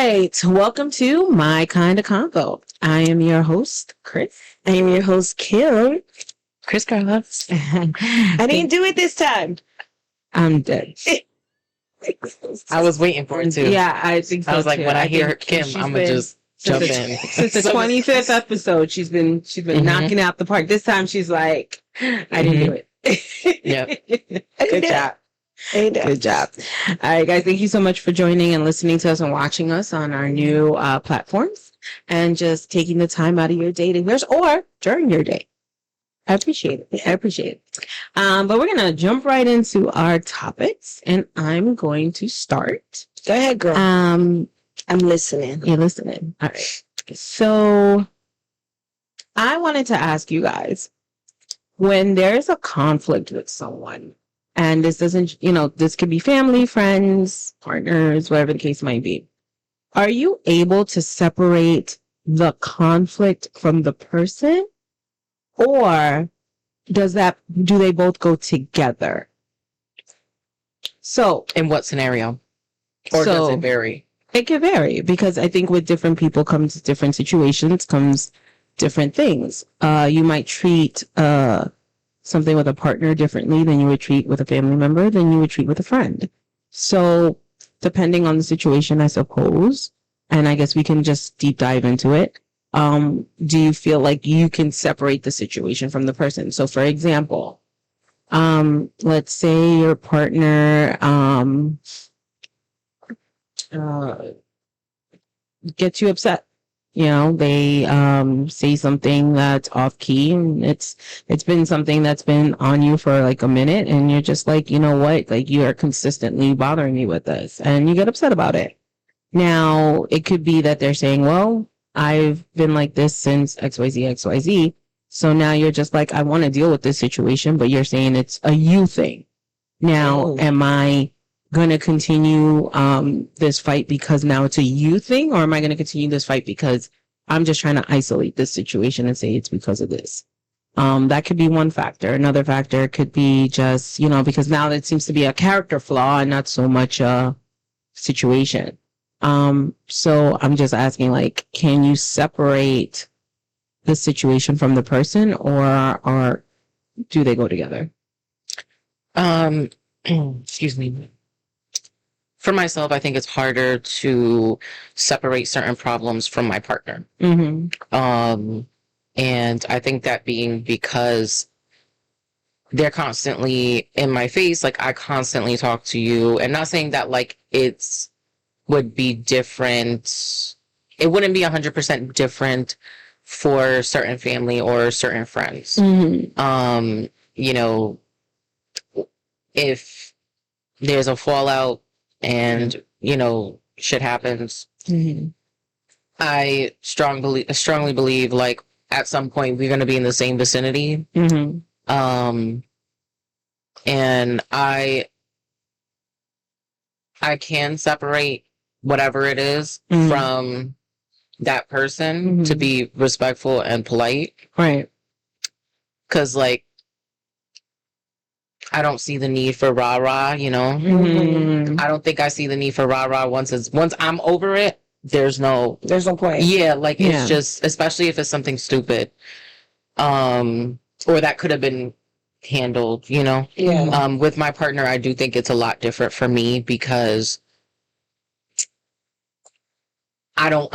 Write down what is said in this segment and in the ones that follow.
right. Welcome to My Kind of Convo. I am your host, Chris. I am your host, Kim. Criss Cross. I didn't do it this time. I'm dead. I was waiting for it too. Yeah, I think so. I was like, too. when I hear Kim, I'm gonna just jump in. Since the 25th episode, she's been knocking out the park. This time she's like, I didn't do it. Yep. Good job. Good job. All right, guys. Thank you so much for joining and listening to us and watching us on our new platforms and just taking the time out of your day to hear us or during your day. I appreciate it. But we're going to jump right into our topics and I'm going to start. Go ahead, girl. I'm listening. You're listening. All right. So I wanted to ask you guys, when there's a conflict with someone, and this doesn't, this could be family, friends, partners, whatever the case might be. Are you able to separate the conflict from the person? Or do they both go together? So, in what scenario? Or does it vary? It can vary because I think with different people comes different situations, comes different things. You might treat, something with a partner differently than you would treat with a family member, than you would treat with a friend. So depending on the situation, I suppose, and I guess we can just deep dive into it. Do you feel like you can separate the situation from the person? So for example, let's say your partner, gets you upset. They say something that's off key and it's been something that's been on you for like a minute and you're just like, you know what, like you are consistently bothering me with this and you get upset about it. Now, it could be that they're saying, well, I've been like this since XYZ. So now you're just like, I want to deal with this situation, but you're saying it's a you thing. Now, am I going to continue this fight because now it's a you thing, or am I going to continue this fight because I'm just trying to isolate this situation and say it's because of this? That could be one factor. Another factor could be just, because now it seems to be a character flaw and not so much a situation. So I'm just asking, like, can you separate the situation from the person or do they go together? Excuse me. For myself, I think it's harder to separate certain problems from my partner. Mm-hmm. And I think that being because they're constantly in my face, like I constantly talk to you, and not saying that like would be different. It wouldn't be 100% different for certain family or certain friends. Mm-hmm. If there's a fallout and, shit happens, mm-hmm. I strongly believe, like, at some point we're going to be in the same vicinity. Mm-hmm. And I can separate whatever it is mm-hmm. from that person mm-hmm. to be respectful and polite. Right. 'Cause, like, I don't see the need for rah-rah, Mm-hmm. I don't think I see the need for rah-rah once I'm over it, there's no point. Yeah, like, it's just, especially if it's something stupid. Or that could have been handled, Yeah. With my partner, I do think it's a lot different for me because I don't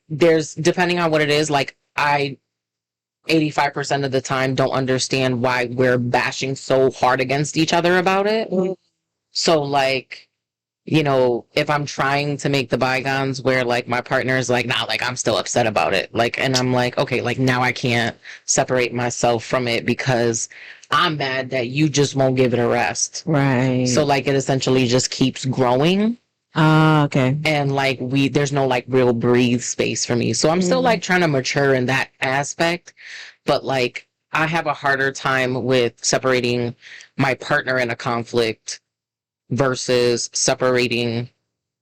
there's, depending on what it is, like, I 85% of the time don't understand why we're bashing so hard against each other about it. Mm-hmm. So, like, if I'm trying to make the bygones where, like, my partner is like, nah, like, I'm still upset about it. Like, and I'm like, okay, like, now I can't separate myself from it because I'm mad that you just won't give it a rest. Right. So, like, it essentially just keeps growing. Okay. And, like, there's no, like, real breathe space for me. So I'm still, like, trying to mature in that aspect. But, like, I have a harder time with separating my partner in a conflict versus separating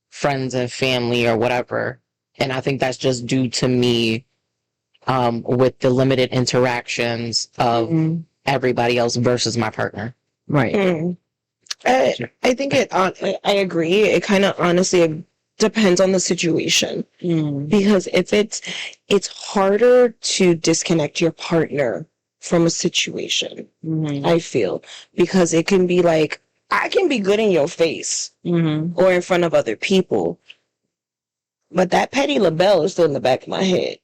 friends and family or whatever. And I think that's just due to me with the limited interactions of everybody else versus my partner. Right. I think I agree. It kind of honestly depends on the situation. Because if it's harder to disconnect your partner from a situation, I feel, because it can be like, I can be good in your face or in front of other people, but that Petty LaBelle is still in the back of my head.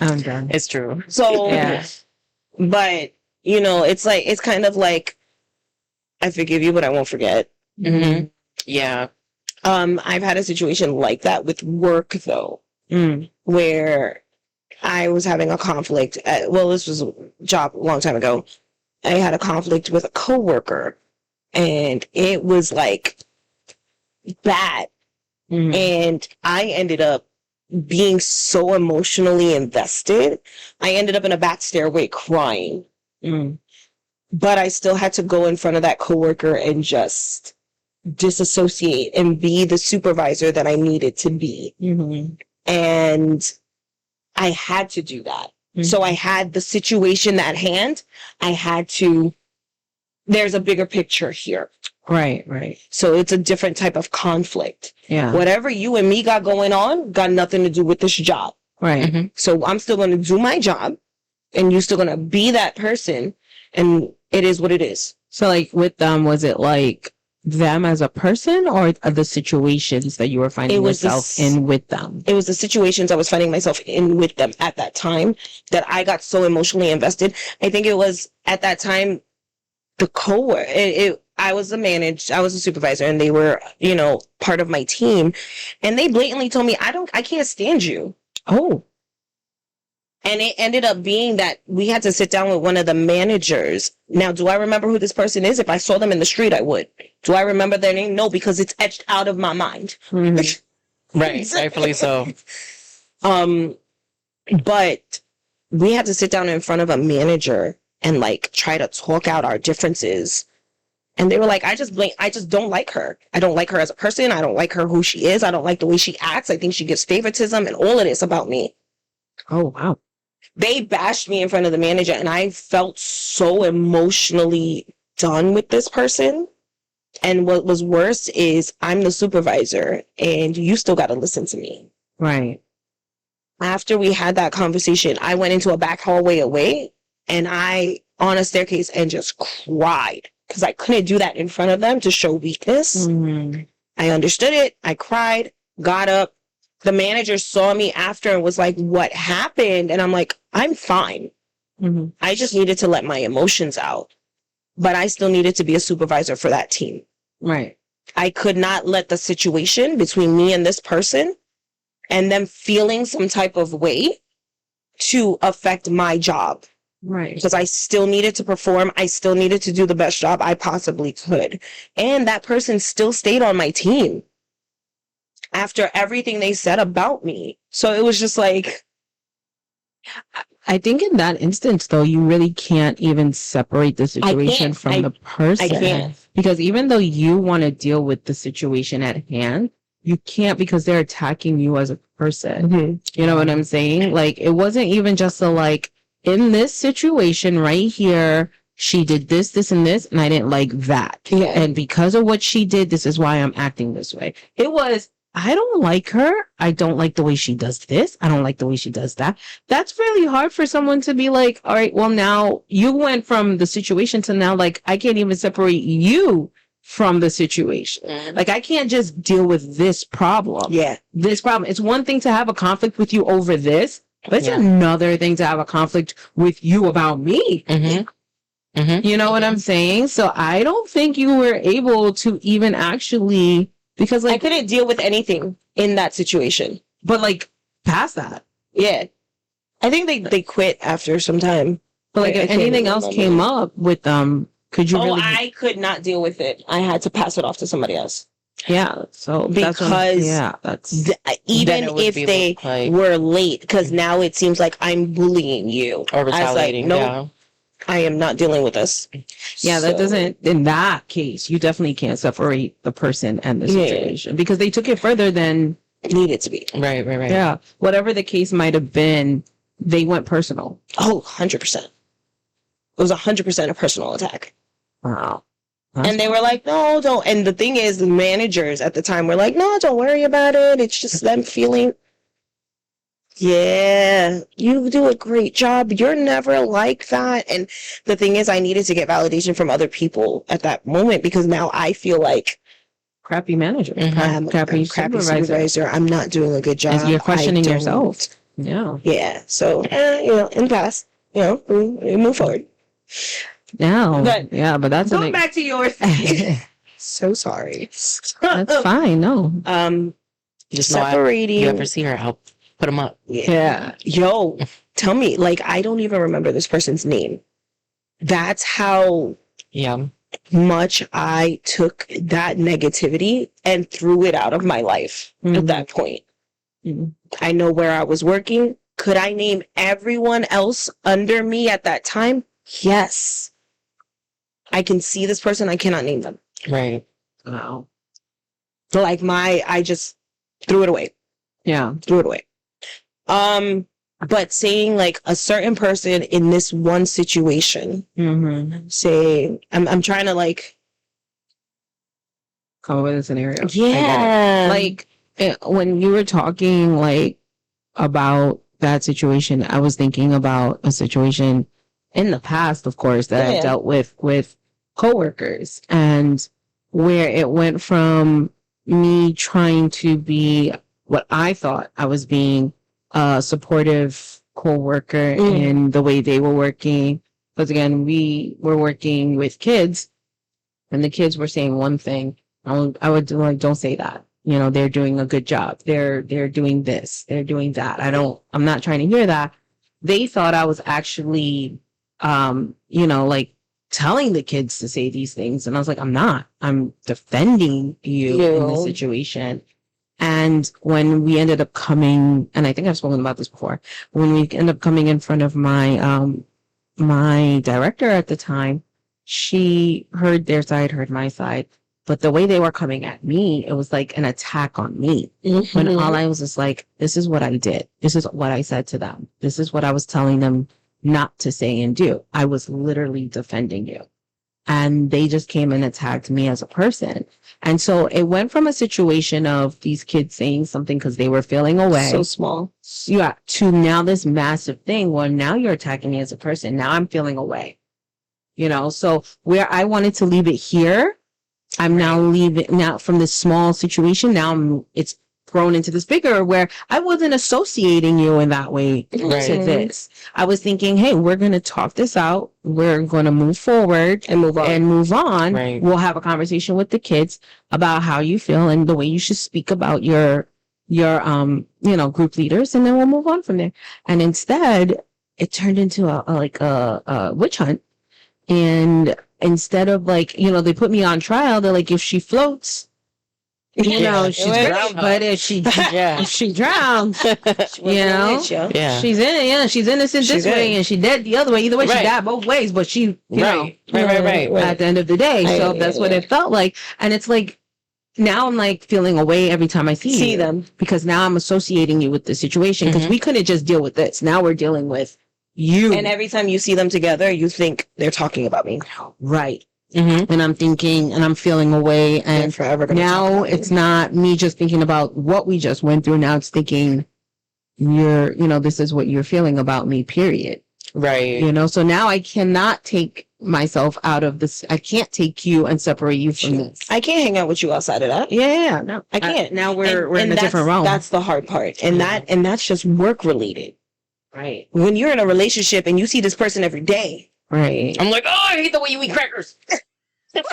I'm done. It's true. So, Yeah. but, you know, it's like, it's kind of like, I forgive you, but I won't forget. Yeah. I've had a situation like that with work, though, where I was having a conflict. This was a job a long time ago. I had a conflict with a coworker, and it was like bad. And I ended up being so emotionally invested. I ended up in a back stairway crying. But I still had to go in front of that coworker and just disassociate and be the supervisor that I needed to be. And I had to do that. So I had the situation at hand. I had to, there's a bigger picture here. Right. So it's a different type of conflict. Yeah. Whatever you and me got going on got nothing to do with this job. Right. So I'm still going to do my job, and you're still going to be that person, and it is what it is. So, like, with them, was it like them as a person, or the situations that you were finding yourself in with them? It was the situations I was finding myself in with them at that time that I got so emotionally invested. I think it was at that time the coworker. I was I was a supervisor, and they were, you know, part of my team, and they blatantly told me, I can't stand you. Oh. And it ended up being that we had to sit down with one of the managers. Now, do I remember who this person is? If I saw them in the street, I would. Do I remember their name? No, because it's etched out of my mind. Right, rightfully so. But we had to sit down in front of a manager and like try to talk out our differences. And they were like, I just don't like her. I don't like her as a person. I don't like her who she is. I don't like the way she acts. I think she gives favoritism and all of this about me. Oh, wow. They bashed me in front of the manager, and I felt so emotionally done with this person. And what was worse is I'm the supervisor, and you still got to listen to me. Right. After we had that conversation, I went into a back hallway away, and on a staircase, and just cried. Because I couldn't do that in front of them to show weakness. I understood it. I cried, got up. The manager saw me after and was like, what happened? And I'm like, I'm fine. I just needed to let my emotions out. But I still needed to be a supervisor for that team. Right. I could not let the situation between me and this person and them feeling some type of way to affect my job. Right. Because I still needed to perform. I still needed to do the best job I possibly could. And that person still stayed on my team after everything they said about me. So it was just like, I think in that instance, though, you really can't even separate the situation from the person. I can't. Because even though you want to deal with the situation at hand, you can't, because they're attacking you as a person. You know what I'm saying? Like, it wasn't even just a like, in this situation right here, she did this, this, and this, and I didn't like that. Yeah. And because of what she did, this is why I'm acting this way. It was, I don't like her. I don't like the way she does this. I don't like the way she does that. That's really hard for someone to be like, all right, well, now you went from the situation to now, like, I can't even separate you from the situation. Like, I can't just deal with this problem. yeah. This problem. It's one thing to have a conflict with you over this, but it's another thing to have a conflict with you about me. You know what I'm saying? So I don't think you were able to even actually, because like, I couldn't deal with anything in that situation. but like past that. Yeah. I think they quit after some time. But like, I if can't anything else remember. came up with could you Oh, really? I could not deal with it. I had to pass it off to somebody else. Yeah. So Because that's Even it would if be they like- were late, because now it seems like I'm bullying you. Or retaliating. Nope, I am not dealing with this. yeah. That So, doesn't. In that case, you definitely can't separate the person and the Yeah. situation because they took it further than need it to be. Right. yeah. Whatever the case might have been, they went personal. Oh, 100%. It was 100% a personal attack. Wow. And they were like, no, don't. And the thing is, the managers at the time were like, no, don't worry about it. It's just them feeling, yeah, you do a great job. You're never like that. And the thing is, I needed to get validation from other people at that moment because now I feel like crappy manager, I'm crappy supervisor. I'm not doing a good job. As you're questioning yourself. Yeah. Yeah. So, in the past, we move forward. No. But that's going back to yours. So sorry. That's fine. No. Just separating. You ever see her? I'll put them up. Yeah. Yo, tell me. Like, I don't even remember this person's name. That's how. Yeah. Much I took that negativity and threw it out of my life at that point. I know where I was working. Could I name everyone else under me at that time? Yes. I can see this person. I cannot name them. Right. Wow. So like I just threw it away. Yeah. Threw it away. But saying like a certain person in this one situation, say, I'm trying to like come up with a scenario. Yeah. Like when you were talking like about that situation, I was thinking about a situation in the past, of course, that I dealt with coworkers, and where it went from me trying to be what I thought I was being a supportive coworker in the way they were working. Because again, we were working with kids, and the kids were saying one thing. I would do like, don't say that. They're doing a good job. They're doing this. They're doing that. I'm not trying to hear that. They thought I was actually, like telling the kids to say these things. And I was like, I'm not. I'm defending you in this situation. And when we ended up coming, and I think I've spoken about this before, when we ended up coming in front of my, my director at the time, she heard their side, heard my side. But the way they were coming at me, it was like an attack on me. When all I was just like, this is what I did. This is what I said to them. This is what I was telling them not to say and do. I was literally defending you. And they just came and attacked me as a person. And so it went from a situation of these kids saying something because they were feeling away. So small. Yeah. To now this massive thing where now you're attacking me as a person. Now I'm feeling away. So where I wanted to leave it here, I'm now leaving now from this small situation. Now it's grown into this bigger where I wasn't associating you in that way to this. I was thinking, hey, we're going to talk this out. We're going to move forward and move on. Right. We'll have a conversation with the kids about how you feel and the way you should speak about your group leaders. And then we'll move on from there. And instead it turned into a witch hunt. And instead of like, they put me on trial, they're like, if she floats, she's great, but if she drowns, she's innocent this way and she dead the other way. Either way, she died both ways, but she, right. At the end of the day. So that's what it felt like. And it's like, now I'm like feeling away every time I see them because now I'm associating you with the situation because we couldn't just deal with this. Now we're dealing with you. And every time you see them together, you think they're talking about me. Right. And I'm thinking and I'm feeling away. And forever now it's not me just thinking about what we just went through. Now it's thinking this is what you're feeling about me, period. Right. So now I cannot take myself out of this. I can't take you and separate you from this. I can't hang out with you outside of that. Yeah. No, I can't. Now we're in a different realm. That's the hard part. And that's just work related. Right. When you're in a relationship and you see this person every day. Right. I'm like, oh, I hate the way you eat crackers. Like,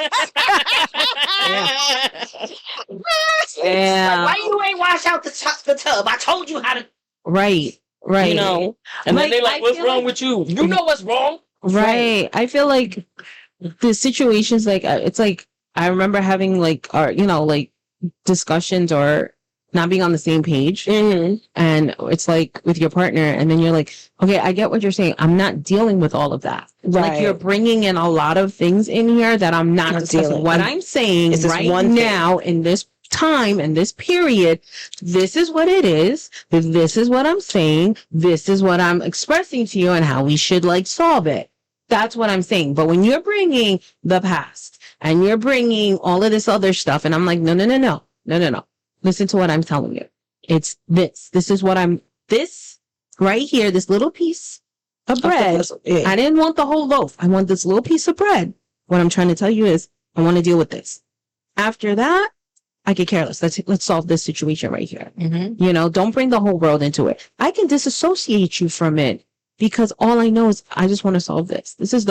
why you ain't wash out the tub? I told you how to. Right. And then they're like, what's wrong with you? You know what's wrong. Right. I feel like the situations like it's like I remember having like discussions or not being on the same page. And it's like with your partner and then you're like, okay, I get what you're saying. I'm not dealing with all of that. Right. Like you're bringing in a lot of things in here that I'm not discussing. What I'm saying is right now in this time and this period, this is what it is. This is what I'm saying. This is what I'm expressing to you and how we should like solve it. That's what I'm saying. But when you're bringing the past and you're bringing all of this other stuff. And I'm like, no. Listen to what I'm telling you. It's this. This is what this right here, this little piece of bread. I didn't want the whole loaf. I want this little piece of bread. What I'm trying to tell you is I want to deal with this. After that, I could care less. Let's solve this situation right here. Mm-hmm. Don't bring the whole world into it. I can disassociate you from it because all I know is I just want to solve this. This is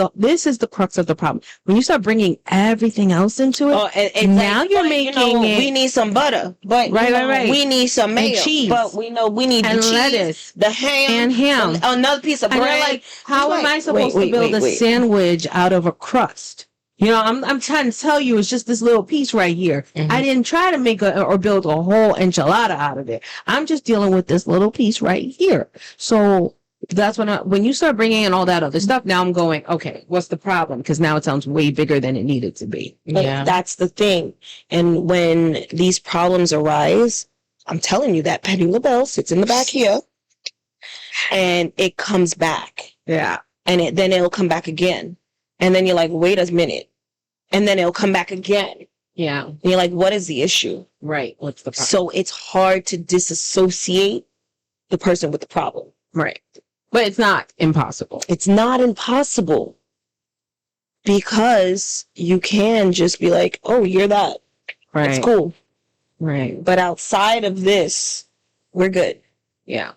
the crux of the problem. When you start bringing everything else into it, now you're making it. We need some butter, but right. We need some mayo, and cheese, but we know we need and the cheese, lettuce, the ham, another piece of bread. And you're like, how am I supposed to build a sandwich out of a crust? I'm trying to tell you, it's just this little piece right here. Mm-hmm. I didn't try to make or build a whole enchilada out of it. I'm just dealing with this little piece right here. So that's when you start bringing in all that other stuff, now I'm going, okay, what's the problem? Because now it sounds way bigger than it needed to be. Yeah. That's the thing. And when these problems arise, I'm telling you that Penny LaBelle sits in the back here and it comes back. Yeah. And then it'll come back again. And then you're like, wait a minute. And then it'll come back again. Yeah. And you're like, what is the issue? Right. What's the problem? So it's hard to disassociate the person with the problem. Right. But it's not impossible. It's not impossible. Because you can just be like, oh, you're that. Right. It's cool. Right. But outside of this, we're good. Yeah.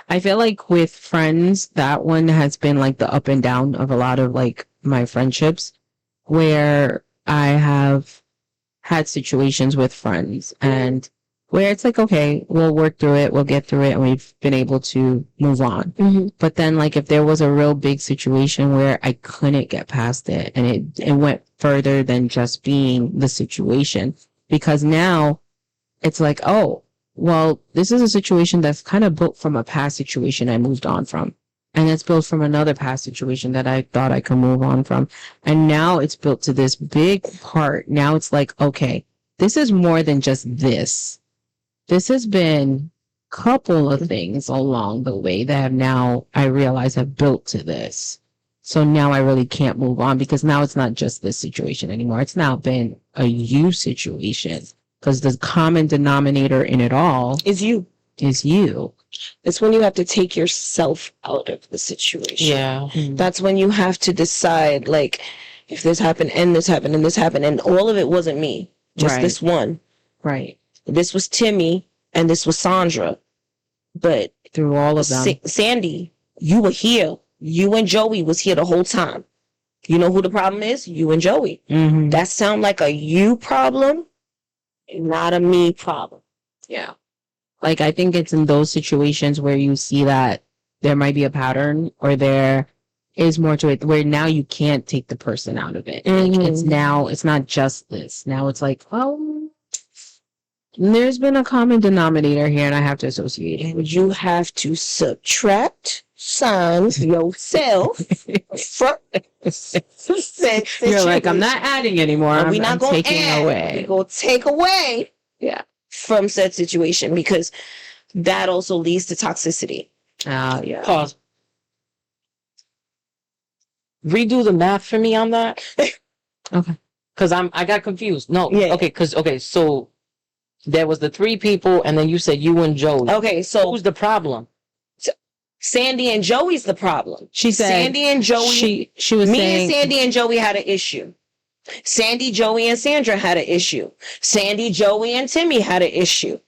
I feel like with friends, that one has been like the up and down of a lot of like my friendships, where I have had situations with friends and where it's like, okay, we'll work through it, we'll get through it, and we've been able to move on. Mm-hmm. But then like if there was a real big situation where I couldn't get past it and it went further than just being the situation, because now it's like, oh, well, this is a situation that's kind of built from a past situation I moved on from. And it's built from another past situation that I thought I could move on from. And now it's built to this big part. Now it's like, okay, this is more than just this. This has been a couple of things along the way that have now, I realize, have built to this. So now I really can't move on because now it's not just this situation anymore. It's now been a you situation. Because the common denominator in it all is you. It's when you have to take yourself out of the situation. Yeah. Mm-hmm. That's when you have to decide, like, if this happened and this happened and this happened, and all of it wasn't me, just this one. Right. This was Timmy and this was Sandra. But through all of them. Sandy, you were here. You and Joey was here the whole time. You know who the problem is? You and Joey. Mm-hmm. That sound like a you problem. Not a me problem. Yeah. Like, I think it's in those situations where you see that there might be a pattern or there is more to it, where now you can't take the person out of it. Mm-hmm. Like it's not just this. Now it's like, oh, there's been a common denominator here and I have to associate it. And you have to subtract signs yourself from You're like, I'm not adding anymore. We're not going to taking add. away. We're going to take away from said situation, because that also leads to toxicity. Yeah. Pause. Redo the math for me on that. Okay. Because I got confused. No. Yeah. Okay. So there was the three people, and then you said you and Joey. Okay. So who's the problem? Sandy and Joey's the problem. She said Sandy and Joey. She was saying and Sandy and Joey had an issue. Sandy, Joey, and Sandra had an issue. Sandy, Joey, and Timmy had an issue.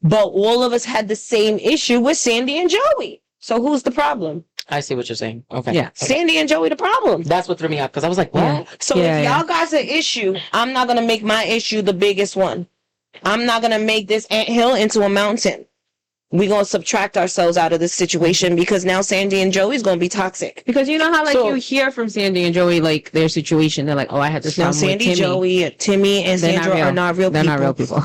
But all of us had the same issue with Sandy and Joey. So who's the problem? I see what you're saying. Okay. Yeah. Okay. Sandy and Joey the problem. That's what threw me out, because I was like, what? Yeah. So if y'all got an issue, I'm not going to make my issue the biggest one. I'm not going to make this anthill into a mountain. We're going to subtract ourselves out of this situation because now Sandy and Joey's going to be toxic. Because you know how you hear from Sandy and Joey, like their situation, they're like, oh, I had this problem Sandy, with Timmy. Timmy, and Sandra are not real people. They're not real people.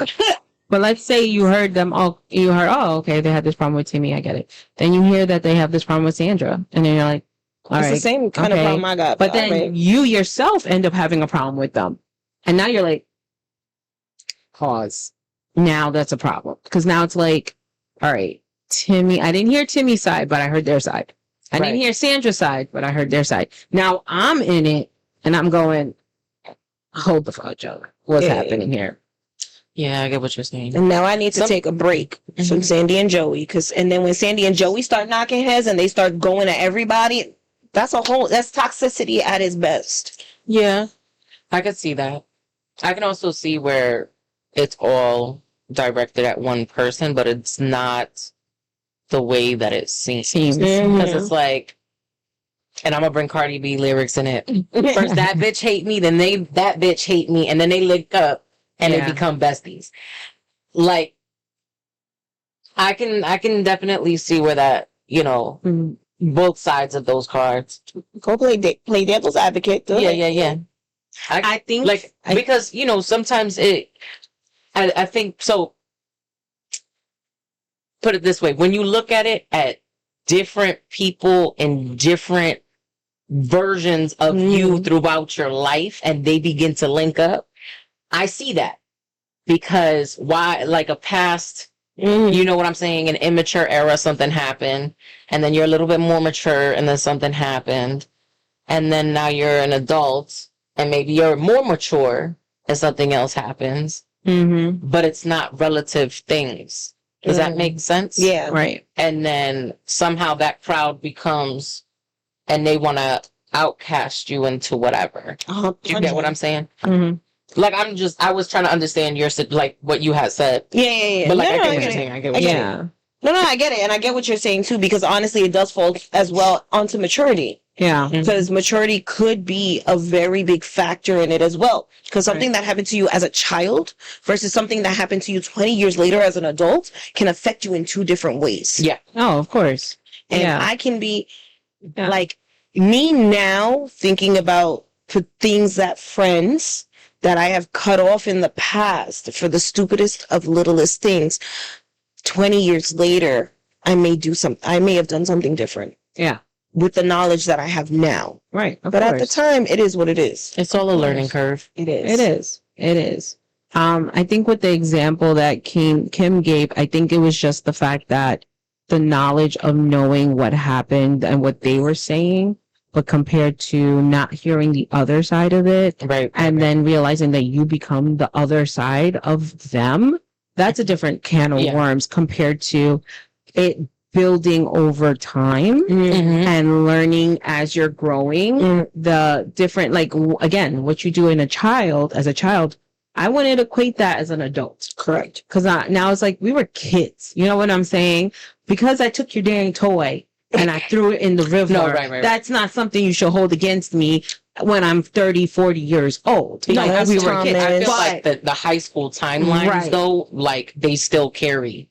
But let's say you heard, okay, they had this problem with Timmy, I get it. Then you hear that they have this problem with Sandra, and then you're like, all right. It's the same kind of problem I got. But then you yourself end up having a problem with them. And now you're like, pause. Now that's a problem. Because now it's like, all right, Timmy, I didn't hear Timmy's side, but I heard their side. I didn't hear Sandra's side, but I heard their side. Now I'm in it, and I'm going, hold the fuck up. What's happening here? Yeah, I get what you're saying. And now I need to take a break from Sandy and Joey, and then when Sandy and Joey start knocking heads and they start going at everybody, that's toxicity at its best. Yeah, I could see that. I can also see where it's all directed at one person, but it's not the way that it seems. Because it's like, and I'm gonna bring Cardi B lyrics in it. First that bitch hate me, then that bitch hate me, and then they link up and they become besties. Like, I can definitely see where that, both sides of those cards. Go play devil's advocate. Yeah. I think because sometimes I think so. Put it this way: when you look at it at different people in different versions of you throughout your life, and they begin to link up, I see that because why? Like a past, you know what I'm saying? An immature era, something happened, and then you're a little bit more mature, and then something happened, and then now you're an adult. And maybe you're more mature and something else happens, but it's not relative things. Does that make sense? Yeah. Right. And then somehow that crowd becomes, and they want to outcast you into whatever. Do you get what I'm saying? Like, I was trying to understand like what you had said. Yeah. But like, I get what you're saying. I get what you're saying. No, I get it. And I get what you're saying too, because honestly, it does fall as well onto maturity. Yeah. Because maturity could be a very big factor in it as well. Because something that happened to you as a child versus something that happened to you 20 years later as an adult can affect you in two different ways. Yeah. Oh, of course. And I can be like me now thinking about things that friends that I have cut off in the past for the stupidest of littlest things. 20 years later, I may have done something different. Yeah. With the knowledge that I have now. Right. But at the time, it is what it is. It's all a learning curve. It is. It is. I think with the example that Kim gave, I think it was just the fact that the knowledge of knowing what happened and what they were saying, but compared to not hearing the other side of it, and then realizing that you become the other side of them, that's a different can of worms compared to it building over time and learning as you're growing the different, like, again, what you do as a child, I wouldn't equate that as an adult. Correct. Because now it's like we were kids. You know what I'm saying? Because I took your dang toy and I threw it in the river. No, right. That's not something you should hold against me when I'm 30, 40 years old. No, Like, we were kids. I feel like the high school timelines, though, like, they still carry.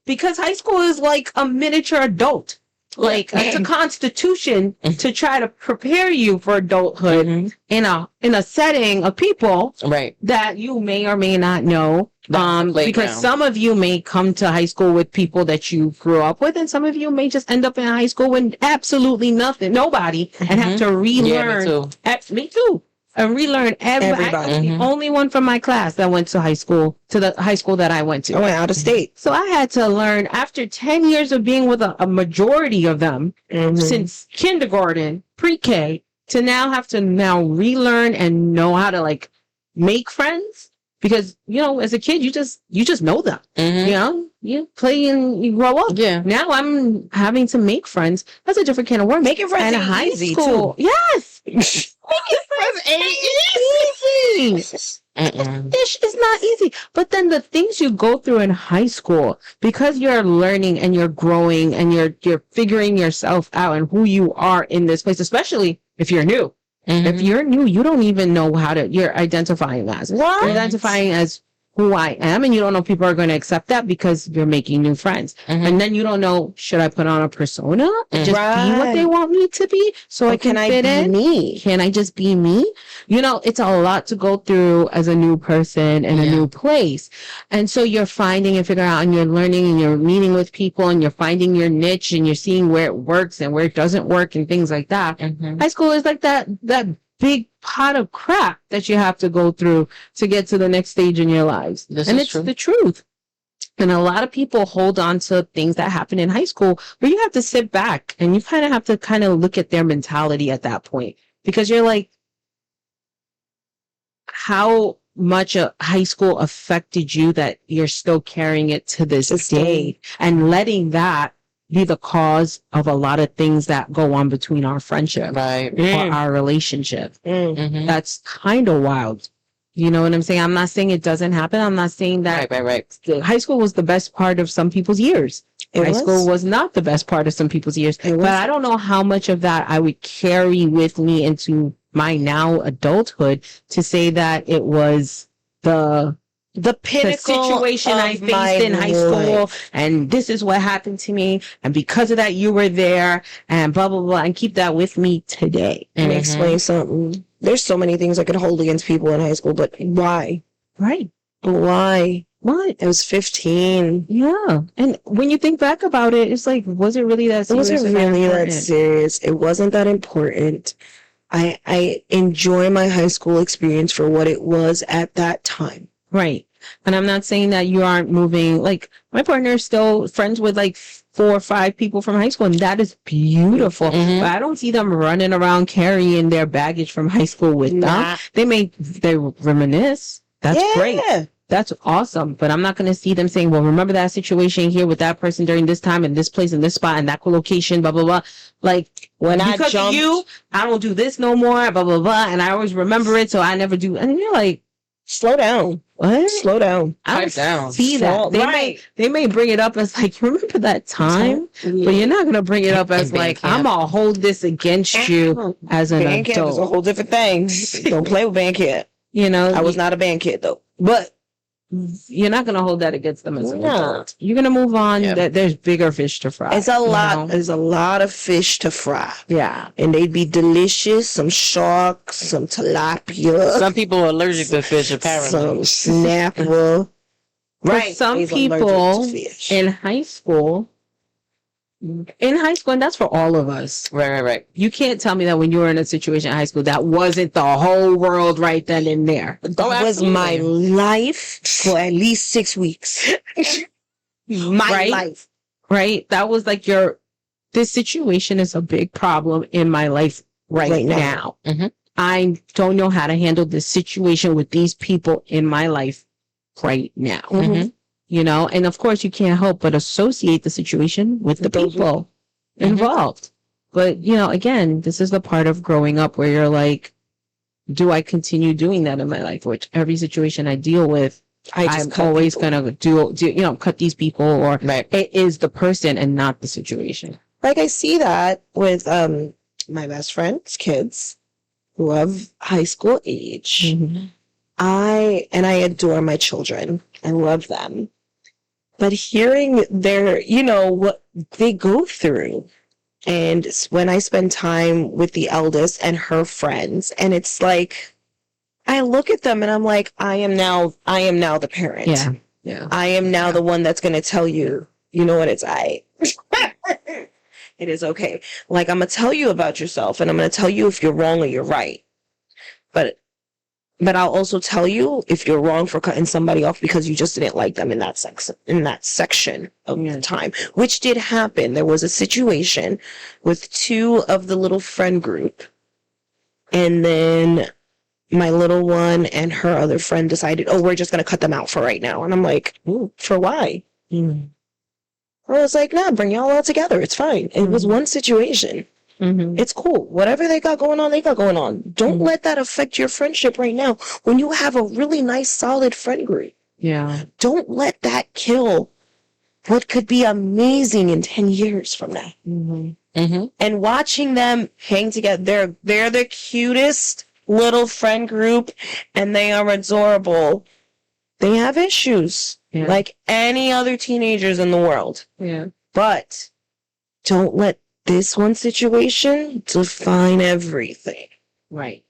Because high school is like a miniature adult. Like, it's a constitution to try to prepare you for adulthood in a setting of people that you may or may not know. Because some of you may come to high school with people that you grew up with, and some of you may just end up in high school with absolutely nobody, and have to relearn. Me too. And relearn everybody. I was the only one from my class that went to the high school that I went to. I went out of state. So I had to learn after 10 years of being with a majority of them since kindergarten, pre-K, to now have to relearn and know how to like make friends. Because, as a kid, you just know them. You play and you grow up. Yeah. Now I'm having to make friends. That's a different kind of work. Making friends ain't high easy school. Too. Yes. Making friends ain't easy. It's not easy. But then the things you go through in high school, because you're learning and you're growing and you're figuring yourself out and who you are in this place, especially if you're new. If you're new, you don't even know you're identifying as. What? You're identifying as who I am, and you don't know if people are going to accept that because you're making new friends. And then you don't know, should I put on a persona and just be what they want me to be so I can fit in? Me? Can I just be me? It's a lot to go through as a new person in a new place. And so you're finding and figuring out, and you're learning, and you're meeting with people, and you're finding your niche, and you're seeing where it works and where it doesn't work and things like that. High school is like that big pot of crap that you have to go through to get to the next stage in your lives. It's true. The truth. And a lot of people hold on to things that happen in high school where you have to sit back and you kind of have to look at their mentality at that point, because you're like, how much high school affected you that you're still carrying it to this day, and letting that be the cause of a lot of things that go on between our friendship or our relationship. That's kind of wild. You know what I'm saying? I'm not saying it doesn't happen. I'm not saying that high school was the best part of some people's years. High school was not the best part of some people's years. But I don't know how much of that I would carry with me into my now adulthood to say that it was the pinnacle situation I faced in high school, and this is what happened to me, and because of that you were there, and blah blah blah, and keep that with me today. Let me explain something. There's so many things I could hold against people in high school, but why? Right. Why? What? I was 15. Yeah. And when you think back about it, it's like, was it really that serious? It wasn't really that serious. It wasn't that important. I enjoy my high school experience for what it was at that time. Right. And I'm not saying that you aren't moving. Like, my partner is still friends with like 4 or 5 people from high school, and that is beautiful. But I don't see them running around carrying their baggage from high school with them. They reminisce. That's great. That's awesome. But I'm not going to see them saying, well, remember that situation here with that person during this time and this place and this spot and that location, blah, blah, blah. Like, when because of you, I don't do this no more, blah, blah, blah. And I always remember it, so I never do. And you're like, slow down. What? Slow down. I don't see that. They may bring it up as like, remember that time? But you're not going to bring it up as like, I'm going to hold this against you as an band adult. Camp is a whole different thing. Don't play with band camp. You know, I was not a band kid though. But you're not going to hold that against them as an adult. You're going to move on. There's bigger fish to fry. It's a lot. There's a lot of fish to fry. Yeah. And they'd be delicious. Some sharks, some tilapia. Some people are allergic to fish, apparently. Some snapper. Right. Some people in high school, and that's for all of us. Right. You can't tell me that when you were in a situation in high school, that wasn't the whole world right then and there. That was my life for at least 6 weeks. My life. Right? That was like this situation is a big problem in my life right now. I don't know how to handle this situation with these people in my life right now. You know, and of course you can't help but associate the situation with the people involved. But, you know, again, this is the part of growing up where you're like, do I continue doing that in my life? Which every situation I deal with, I'm always going to do, cut these people, or it is the person and not the situation. Like, I see that with my best friend's kids who have high school age. I adore my children. I love them. But hearing their, what they go through, and when I spend time with the eldest and her friends, and it's like, I look at them and I'm like, I am now the parent. Yeah. I am now the one that's going to tell you, you know what, it's it is okay. Like, I'm going to tell you about yourself, and I'm going to tell you if you're wrong or you're right. But I'll also tell you if you're wrong for cutting somebody off because you just didn't like them in that section of the time, which did happen. There was a situation with 2 of the little friend group, and then my little one and her other friend decided, we're just going to cut them out for right now. And I'm like, for why? I was like, nah, bring y'all all together. It's fine. It was one situation. It's cool. Whatever they got going on, they got going on. Don't let that affect your friendship right now when you have a really nice, solid friend group. Yeah. Don't let that kill what could be amazing in 10 years from now. And watching them hang together, they're the cutest little friend group, and they are adorable. They have issues like any other teenagers in the world. Yeah. But don't let this one situation define everything. Right.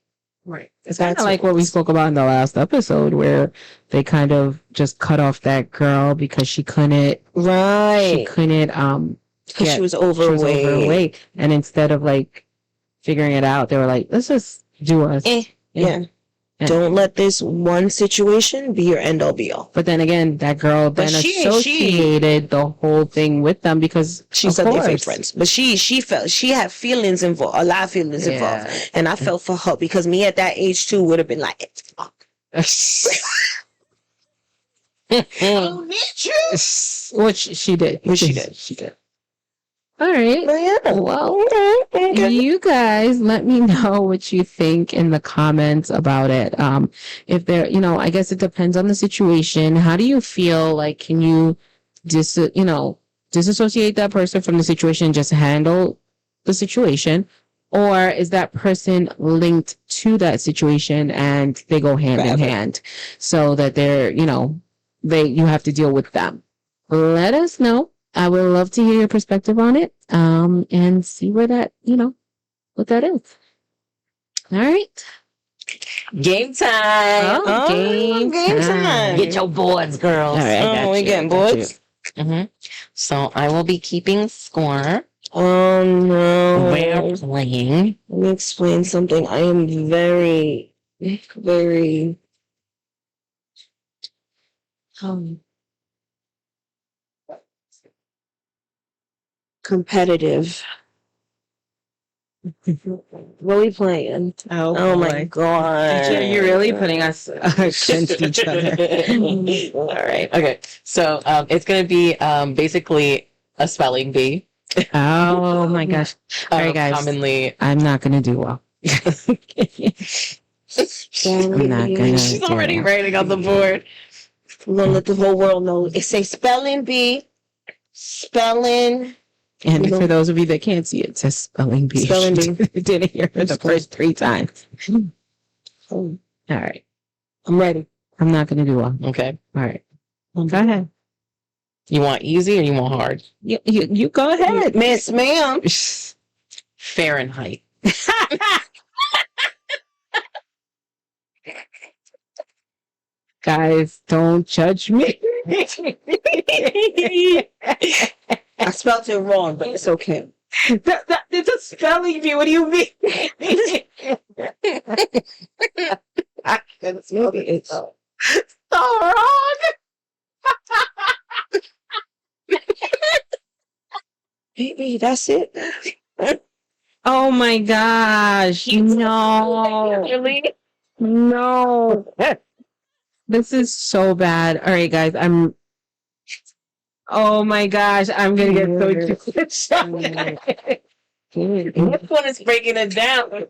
It's kind of like what we spoke about in the last episode, where they kind of just cut off that girl because she couldn't. Right. She couldn't. Because she was overweight. And instead of like figuring it out, they were like, let's just do us. Yeah. Don't let this one situation be your end all be all. But then again, that girl associated the whole thing with them because she said they were friends. But she felt she had feelings involved, a lot of feelings involved. And I felt for her because me at that age too would have been like, fuck. Oh, did you? Which she did. She did. She did. All right. Yeah. Well, Okay. you guys let me know what you think in the comments about it. If there, I guess it depends on the situation. How do you feel? Like, can you disassociate that person from the situation and just handle the situation? Or is that person linked to that situation and they go hand in hand so that they're, you have to deal with them? Let us know. I would love to hear your perspective on it, and see where that, what that is. All right. Game time. Game time. Get your boards, girls. All right, we getting boards. So I will be keeping score. Oh no. We're playing. Let me explain something. I am very, very competitive. What are we playing? Oh my god. You're really putting us against each other. All right. Okay. So it's going to be basically a spelling bee. Oh my gosh. All right, guys. Commonly. I'm not going to do well. I'm not going to. She's already writing on the board. I'm going to let the whole world know. It says spelling bee. Spelling. And for those of you that can't see it, it says spelling bee. Spelling bee. You didn't hear it the first 3 times. All right. I'm ready. I'm not going to do well. Okay. All right. Go ahead. You want easy or you want hard? You go ahead. Miss ma'am. Fahrenheit. Guys, don't judge me. I spelled it wrong, but it's okay. It's a spelling bee. What do you mean? It's so wrong. Baby, that's it. Oh my gosh. No. No. This is so bad. All right, guys. Oh my gosh. I'm going to get so This one is breaking it down.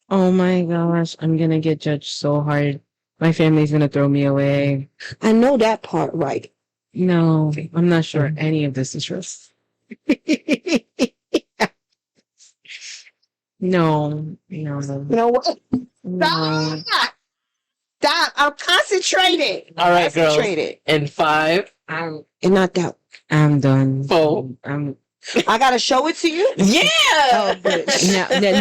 Oh my gosh. I'm going to get judged so hard. My family's going to throw me away. I know that part right. No, I'm not sure any of this is true. No. You know what? No. Stop. I'm concentrated. All right, girls. In 5. And not that. I'm done. 4. I gotta show it to you. Yeah.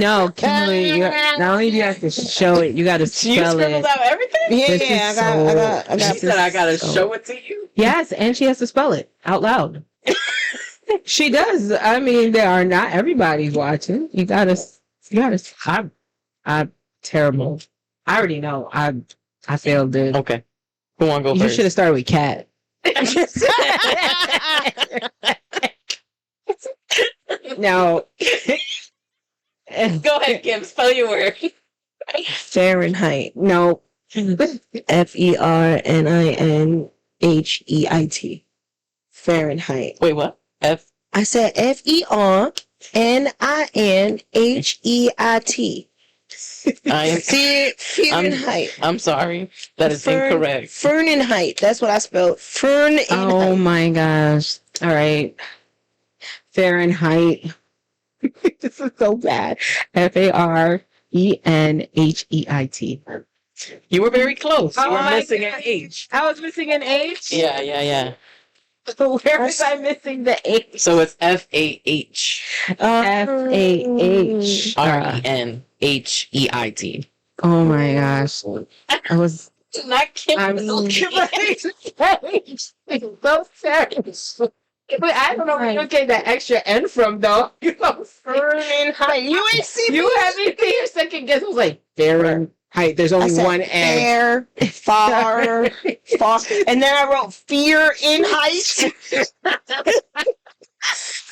No, Kimberly. Not only do you have to show it, you got to spell you scribbled out everything. Yeah, I got. She said I gotta show it to you. Yes, and she has to spell it out loud. She does. I mean, not everybody's watching. You gotta. I'm terrible. I already know. I failed it. Okay. Who want to go You first? should have started with cat. No. Go ahead, Kim. Spell your word. Fahrenheit. No. FERNINHEIT. Fahrenheit. Wait, what? I said FERNINHEIT. Fahrenheit. I'm sorry. That is incorrect. Fahrenheit. That's what I spelled. Fahrenheit. Oh my gosh. All right. Fahrenheit. This is so bad. FARENHEIT. You were very close. You were missing an H. I was missing an H? Yeah. So where was I missing the H? So it's FAH. RENHEIT. Oh my gosh. I was Not Kimberley. so serious. But I don't know where you get that extra N from, though. You ain't see you haven't been your second guess. I was like, Fahrenheit. There's only one N. Far. And then I wrote fear in height.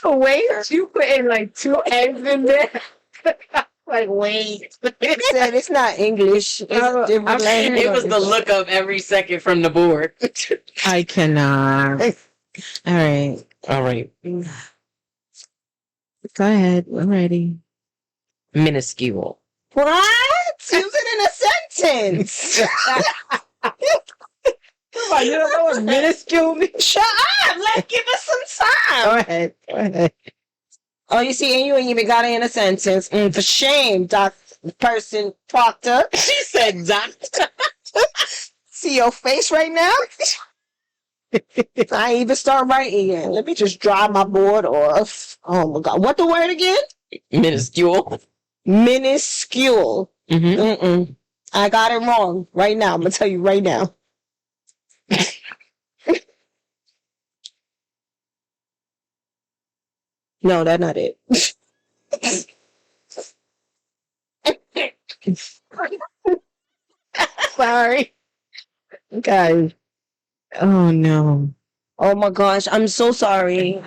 Wait, you put in like 2 N's in there. Like, wait. It said it's not English. It's a different language. It was the look up every second from the board. I cannot. All right. All right. Go ahead. I'm ready. Minuscule. What? Use it in a sentence. You don't know what minuscule means? Shut up. Let's give us some time. Go ahead. Go ahead. Oh, you see, and you ain't even got it in a sentence. For shame, person Proctor. She said, "Doctor." See your face right now? I ain't even start writing yet. Let me just dry my board off. Oh my God. What the word again? Minuscule. Minuscule. Mm-hmm. I got it wrong right now. I'm going to tell you right now. No, that's not it. Sorry. Guys. Oh, no. Oh my gosh. I'm so sorry.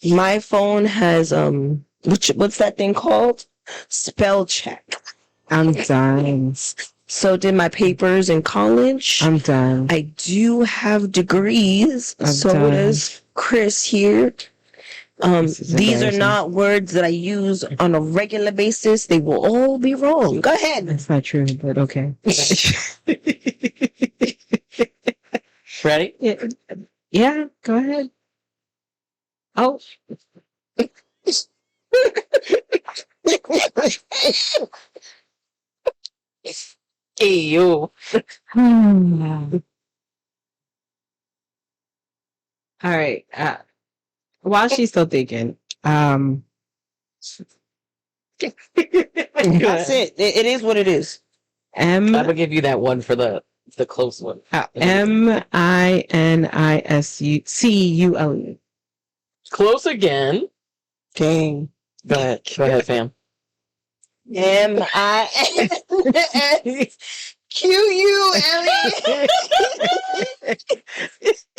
My phone has, what's that thing called? Spell check. I'm done. So did my papers in college. I'm done. I do have degrees. So done. does Chris here. These are not words that I use on a regular basis. They will all be wrong. Go ahead. That's not true, but okay. Ready? Yeah, go ahead. Oh. Hey, you. All right. While she's still thinking, That's it. It is what it is. I will give you that one for the close one. MINISCULE. Close again. Kang. Go ahead, fam. MINSQULE.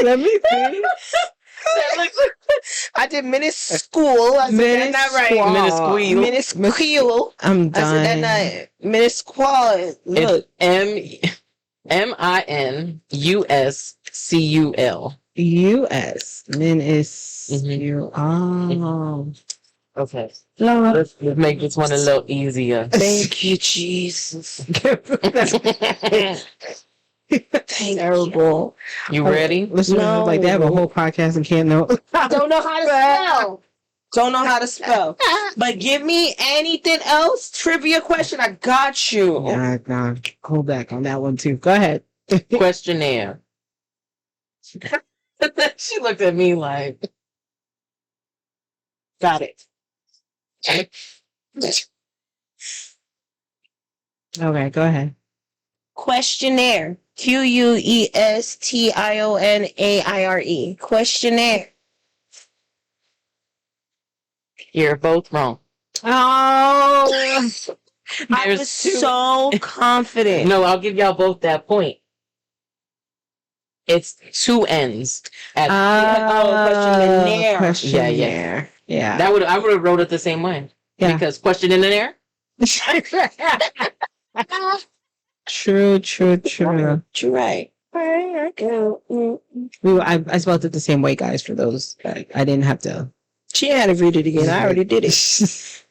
Let me see. I did minuscule. I said that's not right. Minuscule. I'm done. I said that's not minuscule. Look. It's MINUSCUL. US. Minuscule. Oh. Okay. Let's make this one a little easier. Thank you, Jesus. Terrible. You ready? Listen, No. like they have a whole podcast and can't know. Don't know how to spell. Don't know how to spell. But give me anything else. Trivia question. I got you. Nah. Hold back on that one too. Go ahead. Questionnaire. She looked at me like, Got it. Okay, go ahead. Questionnaire. QUESTIONAIRE. Questionnaire. you're both wrong. Oh, I There's was two- so confident. No, I'll give y'all both that point. It's two N's. Questionnaire. Questionnaire. Yeah. I would have wrote it the same way. Yeah. Because question in the air. True. You're right. I spelled it the same way, guys, for those. I didn't have to. She had to read it again. I already did it.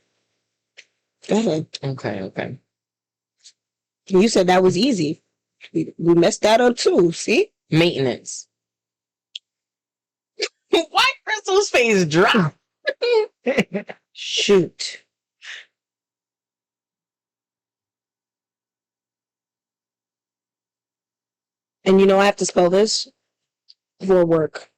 Go ahead. Okay. You said that was easy. We messed that up too. See? Maintenance. Why Crystal's face drop? Shoot. And you know I have to spell this for work.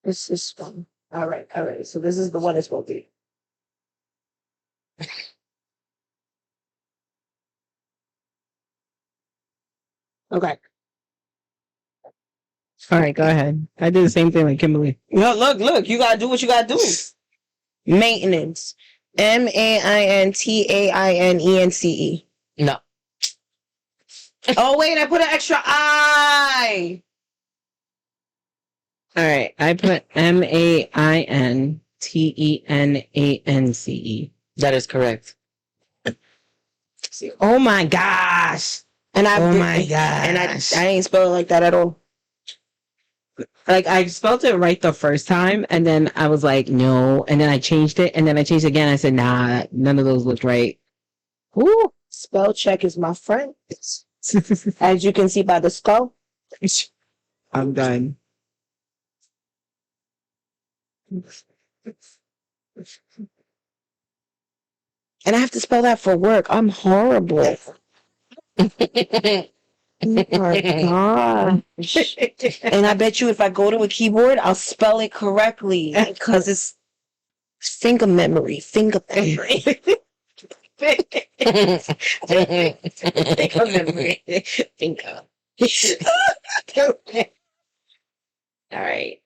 This is fun. All right. So this is the one it's supposed to be. Okay. All right, go ahead. I did the same thing like Kimberly. No, look. You gotta do what you gotta do. Maintenance. MAINTAINENCE. No. Oh wait, I put an extra I. All right, I put MAINTENANCE. That is correct. Oh my gosh! And I Oh did- my and gosh! I ain't spell it like that at all. Like I spelled it right the first time, and then I was like, no, and then I changed it, and then I changed it again. I said, nah, none of those looked right. Ooh, spell check is my friend. As you can see by the skull. I'm done. And I have to spell that for work. I'm horrible. Oh my gosh. And I bet you if I go to a keyboard, I'll spell it correctly because it's finger memory. Finger memory. Finger memory. Finger. All right.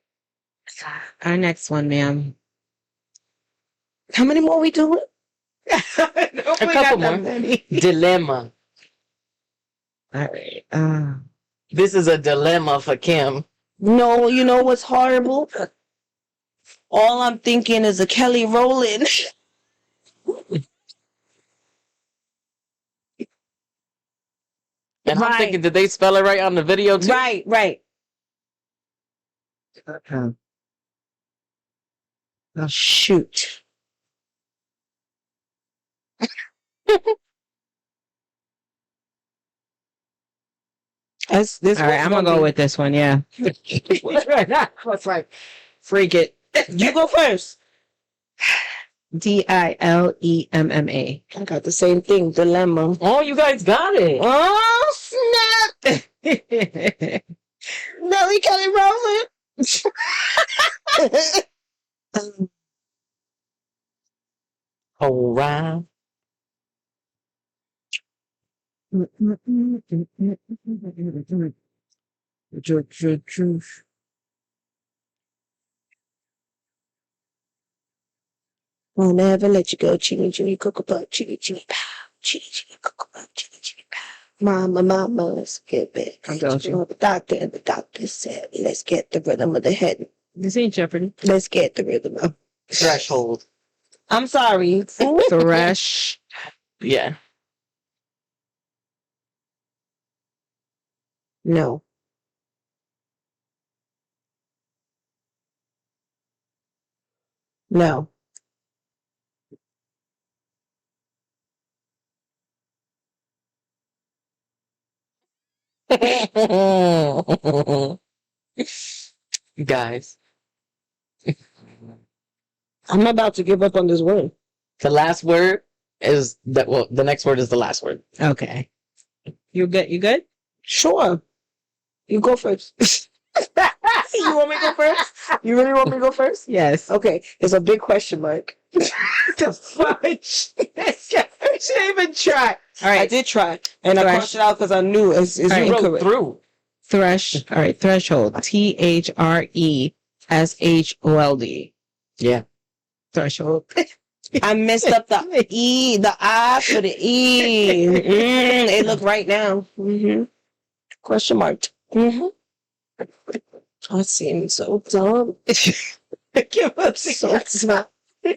Our next one, ma'am. How many more we doing? A couple more. Dilemma. All right. This is a dilemma for Kim. No, you know what's horrible? All I'm thinking is a Kelly Rowland. And I'm Right. thinking, did they spell it right on the video too? Right. Okay. Oh, shoot. This All right, I'm gonna go with this one. Yeah. What's like, freak it. You go first. DILEMMA. I got the same thing. Dilemma. Oh, you guys got it. Oh snap! Nelly Kelly Rowland. All right. I'll never let you go. Chitty chitty cocoa puff. Chitty chitty pow. Chitty chitty cocoa puff. Chitty chitty pow. Mama, let's get back. I'm telling you. The doctor said, let's get the rhythm of the head. This ain't Jeopardy. Let's get the rhythm of. Threshold. I'm sorry. Thresh. Yeah. No. No. Guys, I'm about to give up on this word. the last word is that. Well, the next word is the last word. Okay. You good? You good? Sure. You go first. You want me to go first? You really want me to go first? Yes. Okay. It's a big question mark. The fudge. You should even try. All I right. did try. And I Thresh. crossed it out because I knew it's All right. You wrote incorrect. through. Thresh. All right. Threshold. THRESHOLD. Yeah. Threshold. I messed up the E, the I for the E. It looked right now. Question mark. I seem so dumb. Give up. So dumb. All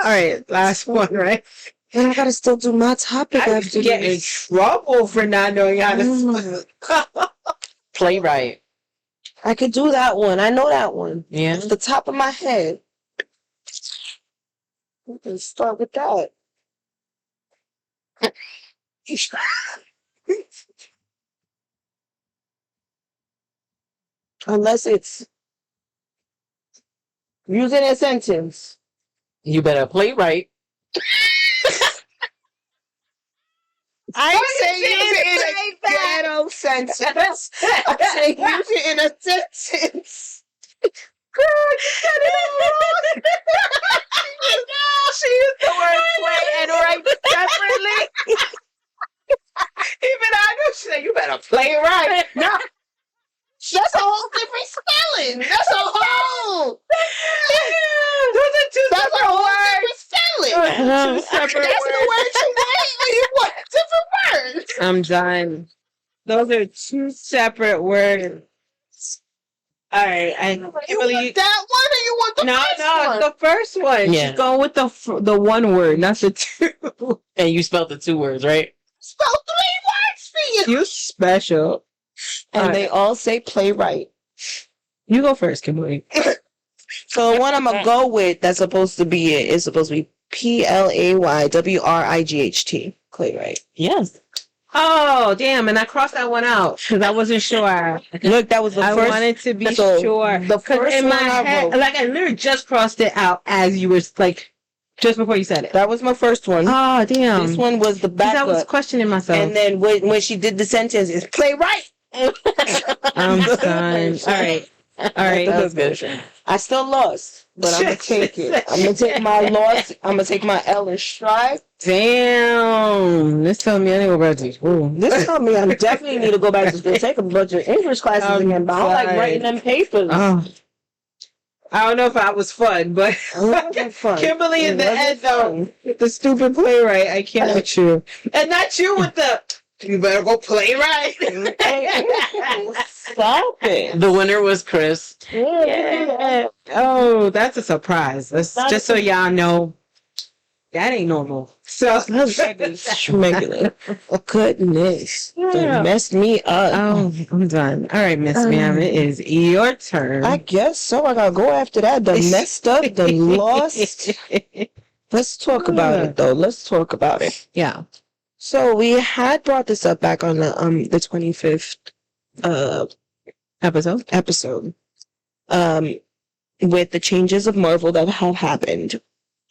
right. Last one, right? And I gotta still do my topic I after get in this. trouble for not knowing how to spell. Playwright. I could do that one. I know that one. Yeah. Off the top of my head. We can start with that. Unless it's using a sentence. You better playwright. I say use it in a ghetto sentence. I say use it in a sentence. Girl, you said it all wrong. She used the word play and write separately. Even I knew. She said, "You better play it right." No, That's a whole different spelling. That's a whole. those are two separate words. Two separate That's the word you want. You want different words. I'm done. Those are two separate words. All right, and You want that one or you want the first one? the first one. Yeah. She's going with the one word, not the two. And you spelled the 2 words, right? Spell 3 words for you. You special. And they all say playwright. You go first, Kimberly. So the one I'm gonna go with that's supposed to be it is supposed to be PLAYWRIGHT. Playwright. Yes. Oh, damn. And I crossed that one out because I wasn't sure. Look, that was the I first. wanted to be so sure. The first in one my I head, wrote. like I literally just crossed it out as you were like, just before you said it. That was my first one. Oh, damn. This one was the backup. I was questioning myself. And then when she did the sentence, it's playwright. I'm done. All right. All right. That's good. I still lost, but I'm gonna take it. I'm gonna take my loss. I'm gonna take my L in stride. Damn. This telling me I need to go back to school. This tells me I definitely need to go back to school, take a bunch of English classes again. But I don't like writing them papers. Oh. I don't know if I was fun, but fun. Kimberly in the end though, with the stupid playwright, I can't with you. And not you with the you better go playwright. Stop it. The winner was Criss. Yeah. Oh, that's a surprise. That's just so y'all know that ain't normal. So schmegular. Goodness. Yeah. That messed me up. Oh, I'm done. All right, Miss Ma'am, it is your turn. I guess so. I gotta go after that. The messed up, the lost. Let's talk about it though. Let's talk about it. Yeah. So we had brought this up back on the 25th episode. With the changes of Marvel that have happened.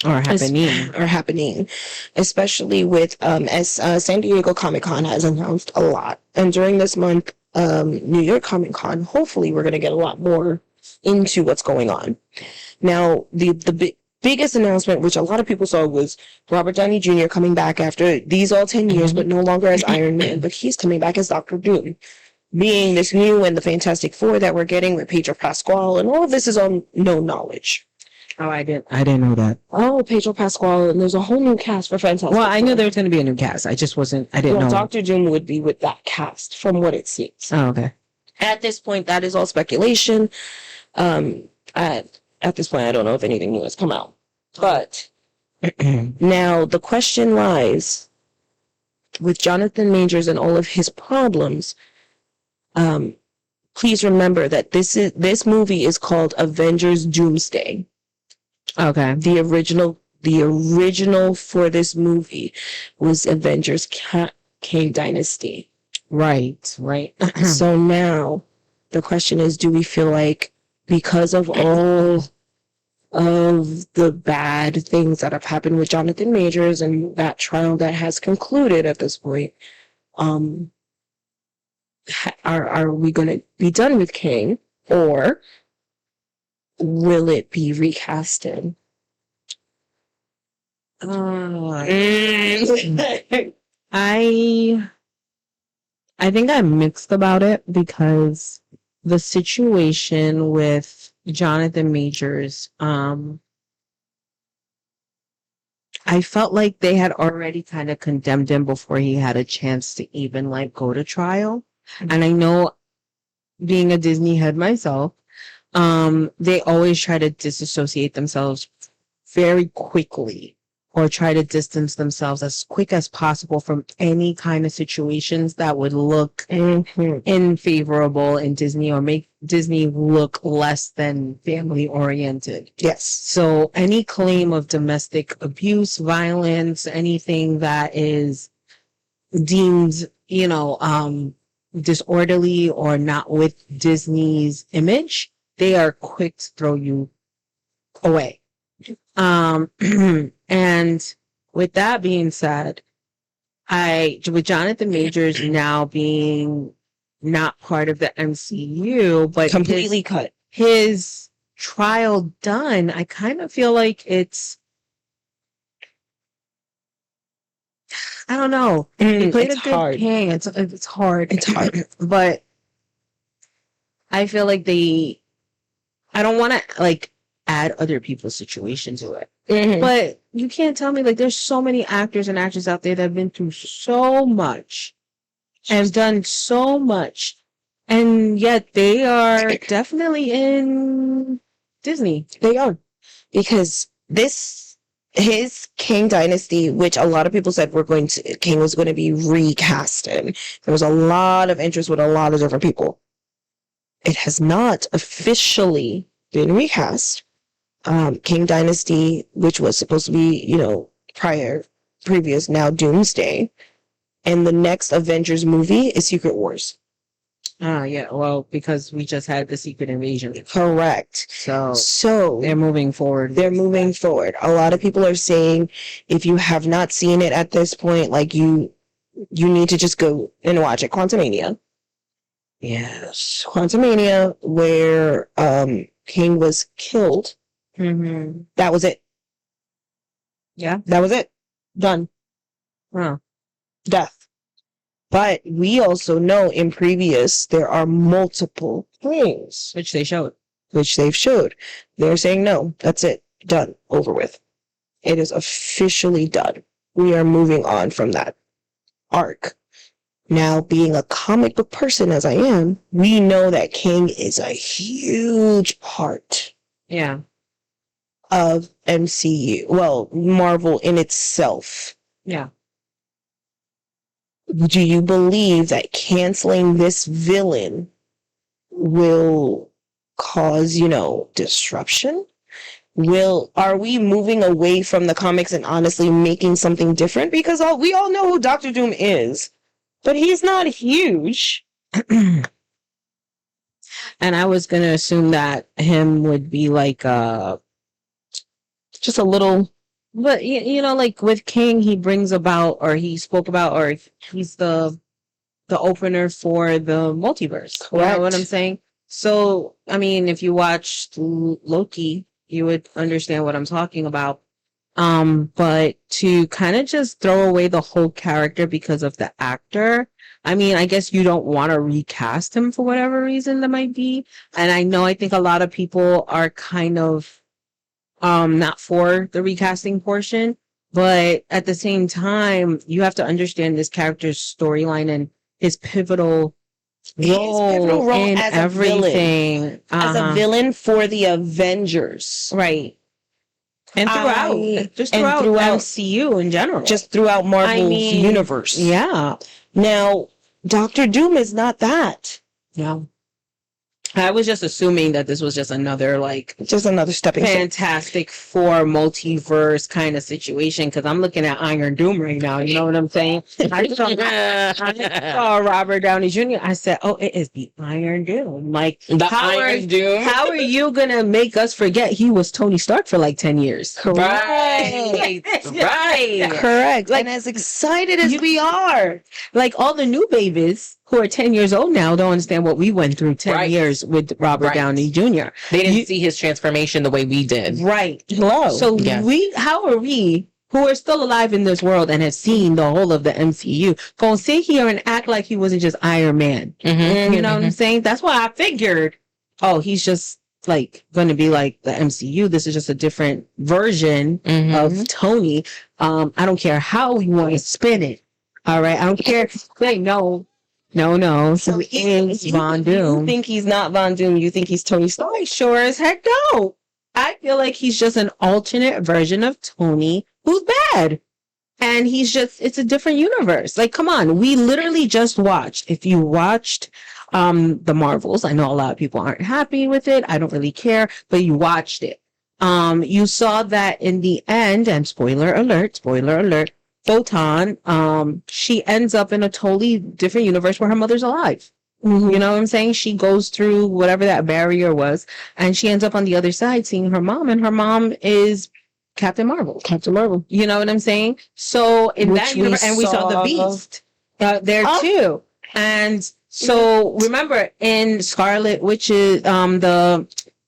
Are happening, especially with as San Diego Comic-Con has announced a lot, and during this month, New York Comic-Con, hopefully we're going to get a lot more into what's going on. Now, the biggest announcement, which a lot of people saw, was Robert Downey Jr. coming back after these all 10 years, but no longer as Iron Man, but he's coming back as Dr. Doom, being this new and the Fantastic Four that we're getting with Pedro Pascal, and all of this is on no knowledge. Oh, I didn't know that. Oh, Pedro Pascal, and there's a whole new cast for Fantastic Well, I Four. knew there was going to be a new cast. I didn't know. Dr. Doom would be with that cast, from what it seems. Oh, okay. At this point, that is all speculation. At this point, I don't know if anything new has come out. But now the question lies with Jonathan Majors and all of his problems. Please remember that this movie is called Avengers Doomsday. Okay. The original for this movie was Avengers Kang Dynasty. Right. So now the question is, do we feel like because of all of the bad things that have happened with Jonathan Majors and that trial that has concluded at this point, are we going to be done with Kang, or will it be recasted? I think I'm mixed about it because the situation with Jonathan Majors, I felt like they had already kind of condemned him before he had a chance to even go to trial. And I know, being a Disney head myself, they always try to disassociate themselves very quickly, or try to distance themselves as quick as possible from any kind of situations that would look unfavorable in Disney, or make Disney look less than family oriented. Yes. So any claim of domestic abuse, violence, anything that is deemed, disorderly or not with Disney's image, they are quick to throw you away. And with that being said, with Jonathan Majors now being not part of the MCU, but completely cut, his trial done, I kind of feel like I don't know. He played a good Kang. It's hard. It's hard. But I feel like I don't want to add other people's situation to it. Mm-hmm. But you can't tell me, like, there's so many actors and actresses out there that have been through so much and done so much, and yet they are definitely in Disney. They are. Because his King Dynasty, which a lot of people said King was going to be recasted. There was a lot of interest with a lot of different people. It has not officially been recast. King Dynasty, which was supposed to be, previous, now Doomsday. And the next Avengers movie is Secret Wars. Yeah, well, because we just had the Secret Invasion. Correct. So they're moving forward. They're moving forward. A lot of people are saying if you have not seen it at this point, like you need to just go and watch it. Quantumania. Yes. Quantumania, where King was killed. Mm-hmm. That was it. Yeah. That was it. Done. Huh. Death. But we also know in previous there are multiple things. Which they've showed. They're saying no, that's it. Done. Over with. It is officially done. We are moving on from that arc. Now, being a comic book person as I am, we know that King is a huge part of MCU. Well, Marvel in itself. Yeah. Do you believe that canceling this villain will cause, disruption? Are we moving away from the comics and honestly making something different? Because we all know who Doctor Doom is, but he's not huge. And I was going to assume that him would be like, just a little. But, like with King, he brings about, or he spoke about, or he's the opener for the multiverse. Correct. You know what I'm saying? So, I mean, if you watched Loki, you would understand what I'm talking about. But to kind of just throw away the whole character because of the actor, I mean, I guess you don't want to recast him for whatever reason that might be. And I think a lot of people are kind of not for the recasting portion, but at the same time, you have to understand this character's storyline and his pivotal role in as everything. As a villain for the Avengers. Right. And throughout MCU in general. Just throughout Marvel's universe. Yeah. Now, Doctor Doom is not that. No. I was just assuming that this was just another stepping Fantastic Four multiverse kind of situation, because I'm looking at Iron Doom right now. You know what I'm saying? I saw Robert Downey Jr. I said, "Oh, it is the Iron Doom." Like Iron Doom. How are you gonna make us forget he was Tony Stark for like 10 years? Right. Correct. Like, and as excited as we are, like all the new babies who are 10 years old now don't understand what we went through 10 years with Robert Downey Jr. They didn't see his transformation the way we did. Right. Hello. So how are we, who are still alive in this world and have seen the whole of the MCU, gonna sit here and act like he wasn't just Iron Man? Mm-hmm. You know what I'm saying? That's why I figured, he's just like going to be like the MCU. This is just a different version of Tony. I don't care how you want to spin it. All right. I don't care. Like, no. So he is Von Doom. You think he's not Von Doom? You think he's Tony Stark? I sure as heck don't. I feel like he's just an alternate version of Tony who's bad. And it's a different universe. Like, come on. We literally just watched. If you watched the Marvels, I know a lot of people aren't happy with it. I don't really care, but you watched it. You saw that in the end, and spoiler alert, Photon, she ends up in a totally different universe where her mother's alive. Mm-hmm. You know what I'm saying? She goes through whatever that barrier was, and she ends up on the other side seeing her mom, and her mom is Captain Marvel. You know what I'm saying? So in that universe, and we saw the Beast there too. And so remember in Scarlet Witches,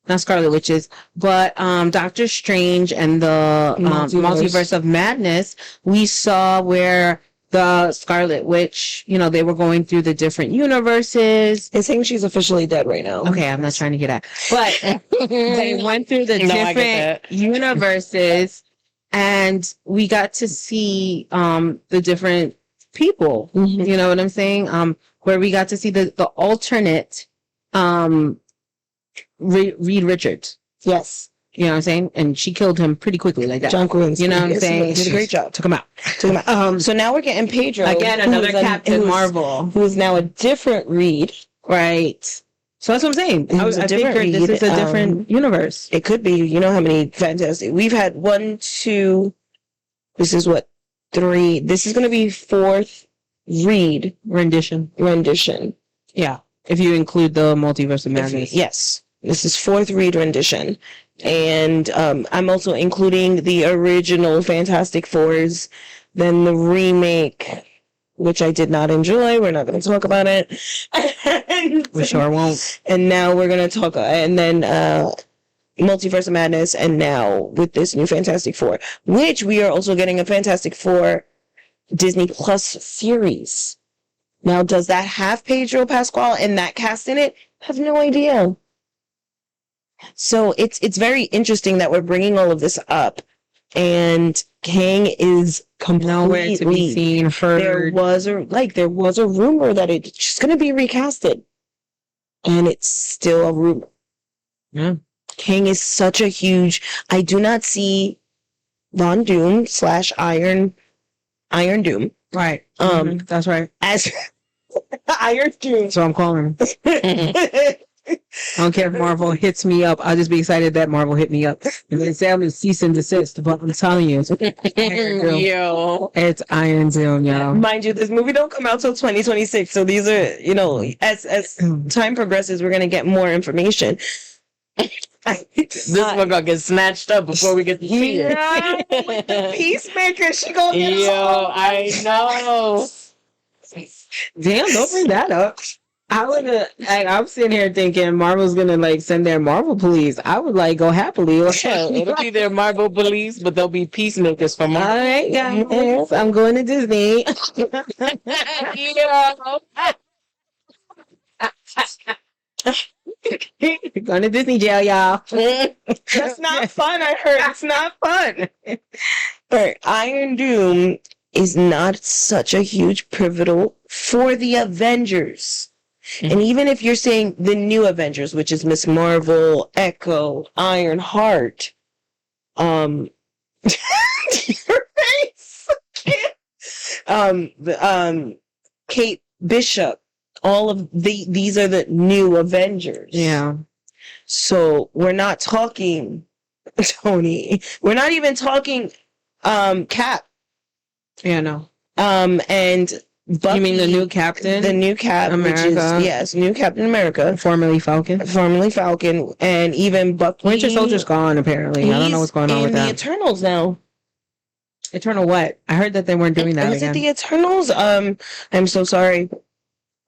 not Scarlet Witches, but Doctor Strange and the Multiverse of Madness, we saw where the Scarlet Witch, you know, they were going through the different universes. They think she's officially dead right now. Okay, I'm not trying to get at, but they went through the different universes, and we got to see the different people. Mm-hmm. You know what I'm saying? Where we got to see the alternate Reed Richards. Yes. You know what I'm saying? And she killed him pretty quickly like that. John Quincy. You know what I'm saying? Did a great job. Took him out. So now we're getting Pedro. Again, another Captain Marvel. Who is now a different Reed. Right. So that's what I'm saying. I figured Reed. This is a different universe. It could be. You know how many fantastic... We've had 1, 2... This is what? 3... This is going to be 4th Reed rendition. Yeah. If you include the Multiverse of Madness. Yes. This is 4th Reed rendition. And I'm also including the original Fantastic Fours, then the remake, which I did not enjoy. We're not going to talk about it. We sure won't. And now we're going to talk, and then Multiverse of Madness, and now with this new Fantastic Four, which we are also getting a Fantastic Four Disney Plus series. Now, does that have Pedro Pascal and that cast in it? I have no idea. So it's very interesting that we're bringing all of this up, and Kang is completely nowhere to be seen, heard. There was a rumor that it's just going to be recasted, and it's still a rumor. Yeah, Kang is such a huge. I do not see Von Doom / Iron Doom. Right. That's right. As Iron Doom. So I'm calling him. I don't care if Marvel hits me up. I'll just be excited that Marvel hit me up. And then say I'm going to cease and desist. But I'm telling you, it's Iron Doom, yo. Mind you, this movie don't come out till 2026. So these are, you know, as time progresses, we're going to get more information. This one gonna get snatched up before we get to see it. Yeah, with the Peacemaker, she gonna get I know. Damn, don't bring that up. I'm sitting here thinking Marvel's gonna like send their Marvel police. I would like go happily. It'll be their Marvel police, but they'll be peacemakers for Marvel. All right, guys, I'm going to Disney. Going to Disney jail, y'all. That's not fun. I heard it's not fun. But Iron Doom is not such a huge pivotal for the Avengers. And even if you're saying the new Avengers, which is Miss Marvel, Echo, Ironheart, your face, Kate Bishop, all of these are the new Avengers. Yeah. So we're not talking Tony. We're not even talking Cap. Yeah, no. And Bucky, you mean the new Captain? The new Cap, America. which is, new Captain America. Formerly Falcon. And even Bucky. Winter Soldier's gone, apparently. I don't know what's going on with that. The Eternals now. Eternal what? I heard that they weren't doing that Was again. it the Eternals? I'm so sorry.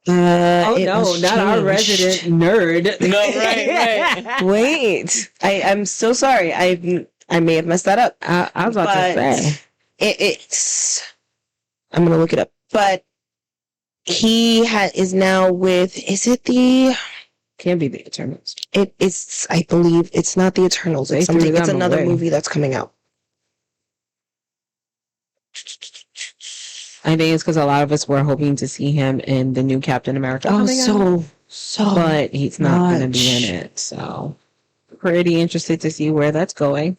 Not our resident nerd. No, right. Wait. I'm so sorry. I may have messed that up. I was about to say. It's... I'm going to look it up. But he is now with... Is it the... Can't be the Eternals. It's... I believe it's not the Eternals. It's something. It's another movie that's coming out. I think it's because a lot of us were hoping to see him in the new Captain America. So but he's not going to be in it. So pretty interested to see where that's going.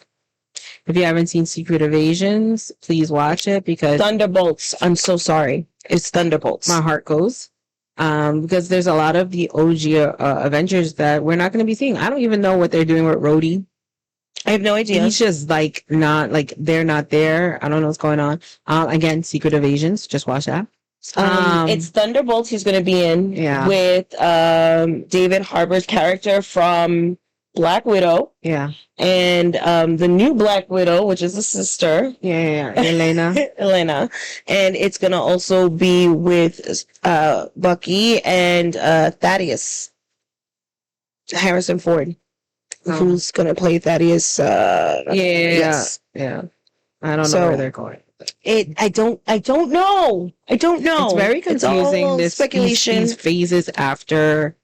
If you haven't seen Secret Invasions, please watch it because Thunderbolts. I'm so sorry. It's Thunderbolts. My heart goes. Because there's a lot of the OG Avengers that we're not going to be seeing. I don't even know what they're doing with Rhodey. I have no idea. He's just they're not there. I don't know what's going on. Again, Secret Invasions. Just watch that. It's Thunderbolts he's going to be in with David Harbour's character from Black Widow. Yeah. And the new Black Widow, which is the sister. Yeah. Elena. And it's going to also be with Bucky and Thaddeus. Harrison Ford. Who's going to play Thaddeus. Yeah. I don't know where they're going. I don't know. It's very confusing. It's all speculation. These phases after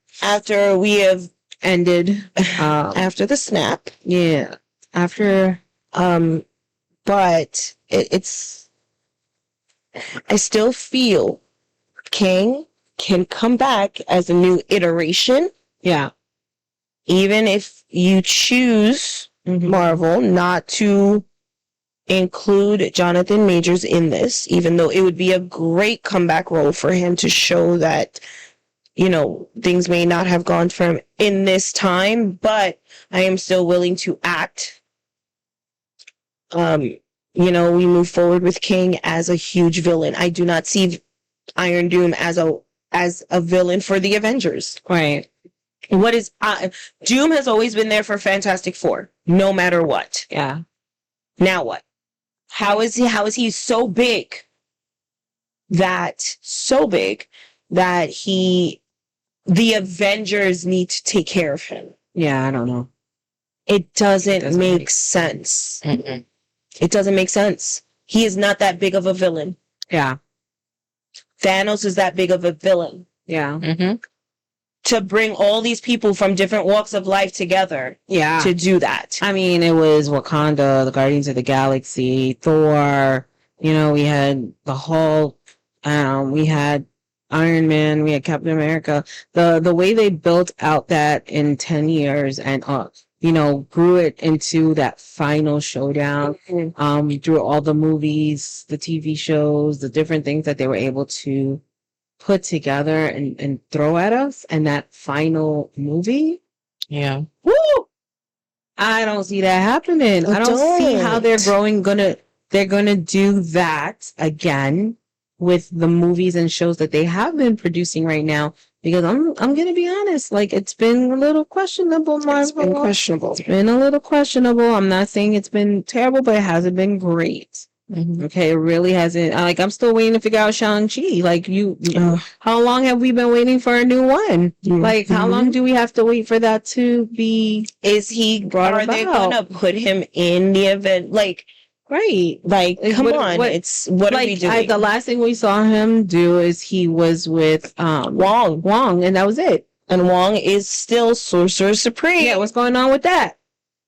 we have ended, after the snap. Yeah. After, but it's, I still feel Kang can come back as a new iteration. Yeah. Even if you choose Marvel not to include Jonathan Majors in this, even though it would be a great comeback role for him to show that, you know, things may not have gone for him in this time, but I am still willing to act. You know, we move forward with King as a huge villain. I do not see Iron Doom as a villain for the Avengers. Right. What is Doom has always been there for Fantastic Four, no matter what. Yeah. Now what? How is he so big that the Avengers need to take care of him? Yeah, I don't know. It doesn't make sense. Mm-mm. It doesn't make sense. He is not that big of a villain. Yeah. Thanos is that big of a villain. Yeah. Mm-hmm. To bring all these people from different walks of life together. Yeah. To do that. I mean, it was Wakanda, the Guardians of the Galaxy, Thor, you know, we had the Hulk, we had Iron Man, we had Captain America. The way they built out that in 10 years and, you know, grew it into that final showdown, through all the movies, the TV shows, the different things that they were able to put together and throw at us, and that final movie. Yeah. Woo! I don't see that happening. I don't see how they're gonna do that again with the movies and shows that they have been producing right now. Because I'm gonna be honest, like, it's been a little questionable, Marvel. It's been questionable. It's been a little questionable. I'm not saying it's been terrible, but it hasn't been great. Mm-hmm. Okay, it really hasn't. Like, I'm still waiting to figure out Shang-Chi. Like, how long have we been waiting for a new one? Like, how long do we have to wait for that to be? Is he brought about? Are they gonna put him in the event? Like, right? Like, come on! What are we doing? The last thing we saw him do is he was with Wong, and that was it. And Wong is still Sorcerer Supreme. Yeah, what's going on with that?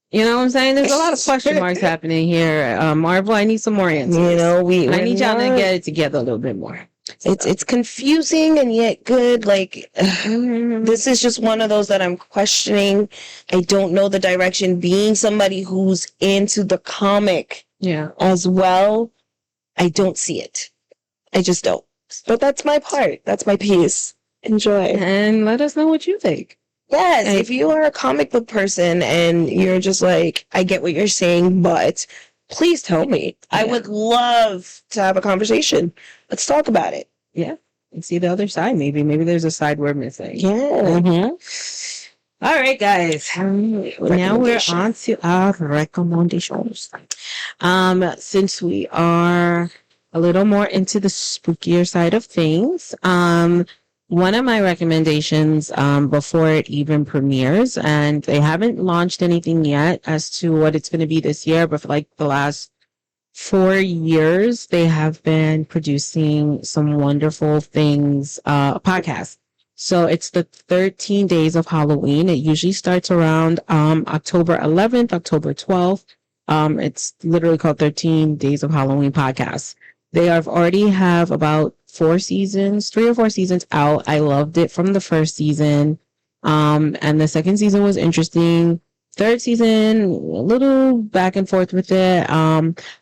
You know what I'm saying? There's a lot of question marks happening here. Marvel, I need some more answers. You know, I need y'all to get it together a little bit more. It's confusing and yet good. Like, this is just one of those that I'm questioning. I don't know the direction. Being somebody who's into the comic as well, I don't see it. I just don't. But that's my part. That's my piece. Enjoy. And let us know what you think. Yes, if you are a comic book person and you're just like, I get what you're saying, but please tell me. I would love to have a conversation. Let's talk about it. Yeah. And see the other side, maybe. Maybe there's a side we're missing. Yeah. Mm-hmm. All right, guys. Now we're on to our recommendations. Since we are a little more into the spookier side of things, one of my recommendations, before it even premieres, and they haven't launched anything yet as to what it's going to be this year, but for like the last 4 years, they have been producing some wonderful things, podcasts. So it's the 13 Days of Halloween. It usually starts around, October 11th, October 12th. It's literally called 13 Days of Halloween podcast. They already have about 3 or 4 seasons out. I loved it from the first season. And the second season was interesting. Third season, a little back and forth with it.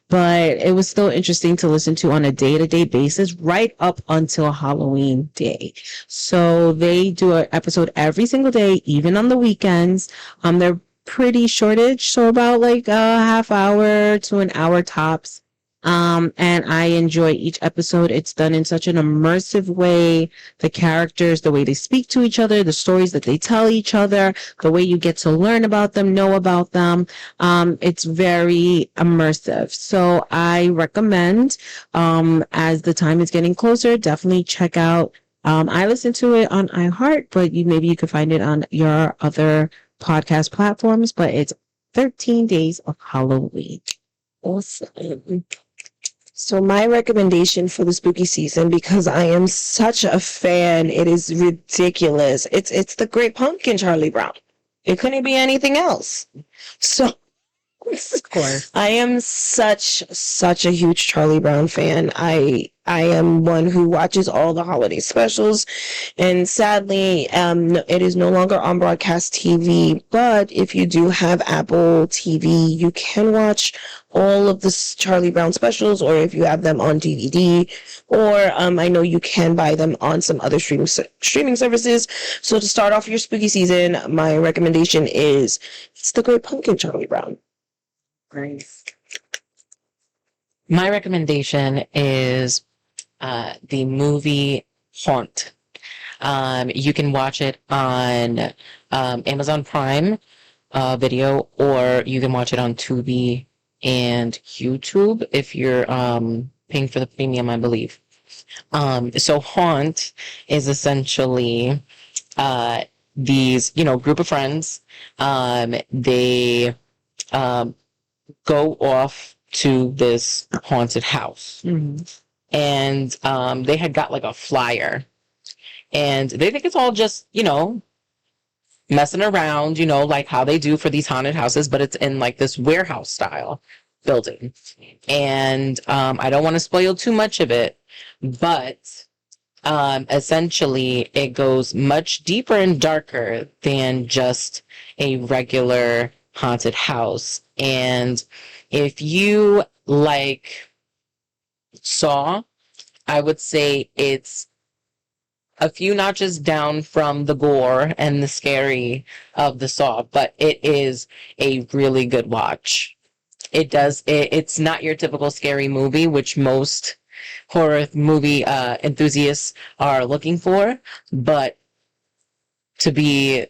But it was still interesting to listen to on a day-to-day basis right up until Halloween day. So they do an episode every single day, even on the weekends. They're pretty shortage, so about like a half hour to an hour tops. And I enjoy each episode. It's done in such an immersive way. The characters, the way they speak to each other, the stories that they tell each other, the way you get to learn about them, know about them. It's very immersive. So I recommend, as the time is getting closer, definitely check out, I listen to it on iHeart, but maybe you could find it on your other podcast platforms, but it's 13 Days of Halloween. Awesome. So my recommendation for the spooky season, because I am such a fan, it is ridiculous. It's the Great Pumpkin, Charlie Brown. It couldn't be anything else. So Of course. I am such a huge Charlie Brown fan. I am one who watches all the holiday specials, and sadly, it is no longer on broadcast TV. But if you do have Apple TV, you can watch all of the Charlie Brown specials, or if you have them on DVD, or I know you can buy them on some other streaming services. So to start off your spooky season, my recommendation is it's the Great Pumpkin, Charlie Brown. My recommendation is the movie Haunt. You can watch it on Amazon Prime Video, or you can watch it on Tubi and YouTube if you're paying for the premium, I believe. So Haunt is essentially these, group of friends. They go off to this haunted house. Mm-hmm. And they had got like a flyer, and they think it's all just, messing around, like how they do for these haunted houses, but it's in like this warehouse style building. And I don't want to spoil too much of it, but essentially it goes much deeper and darker than just a regular haunted house. And if you like Saw, I would say it's a few notches down from the gore and the scary of the Saw, but it is a really good watch. It's not your typical scary movie, which most horror movie enthusiasts are looking for, but to be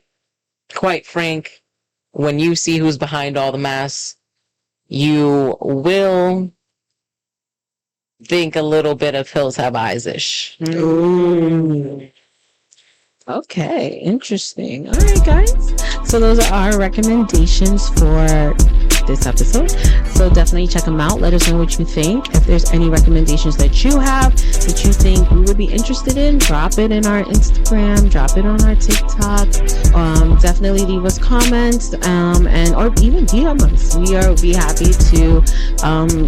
quite frank, when you see who's behind all the mess, you will think a little bit of Hills Have Eyes-ish. Ooh. Okay, interesting. All right, guys. So those are our recommendations for this episode. So definitely check them out. Let us know what you think. If there's any recommendations that you have that you think we would be interested in, drop it in our Instagram, drop it on our TikTok. Definitely leave us comments, and or even DM us. We are be happy to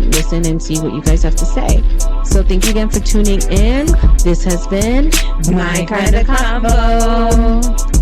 listen and see what you guys have to say. So thank you again for tuning in. This has been My Kind of Combo.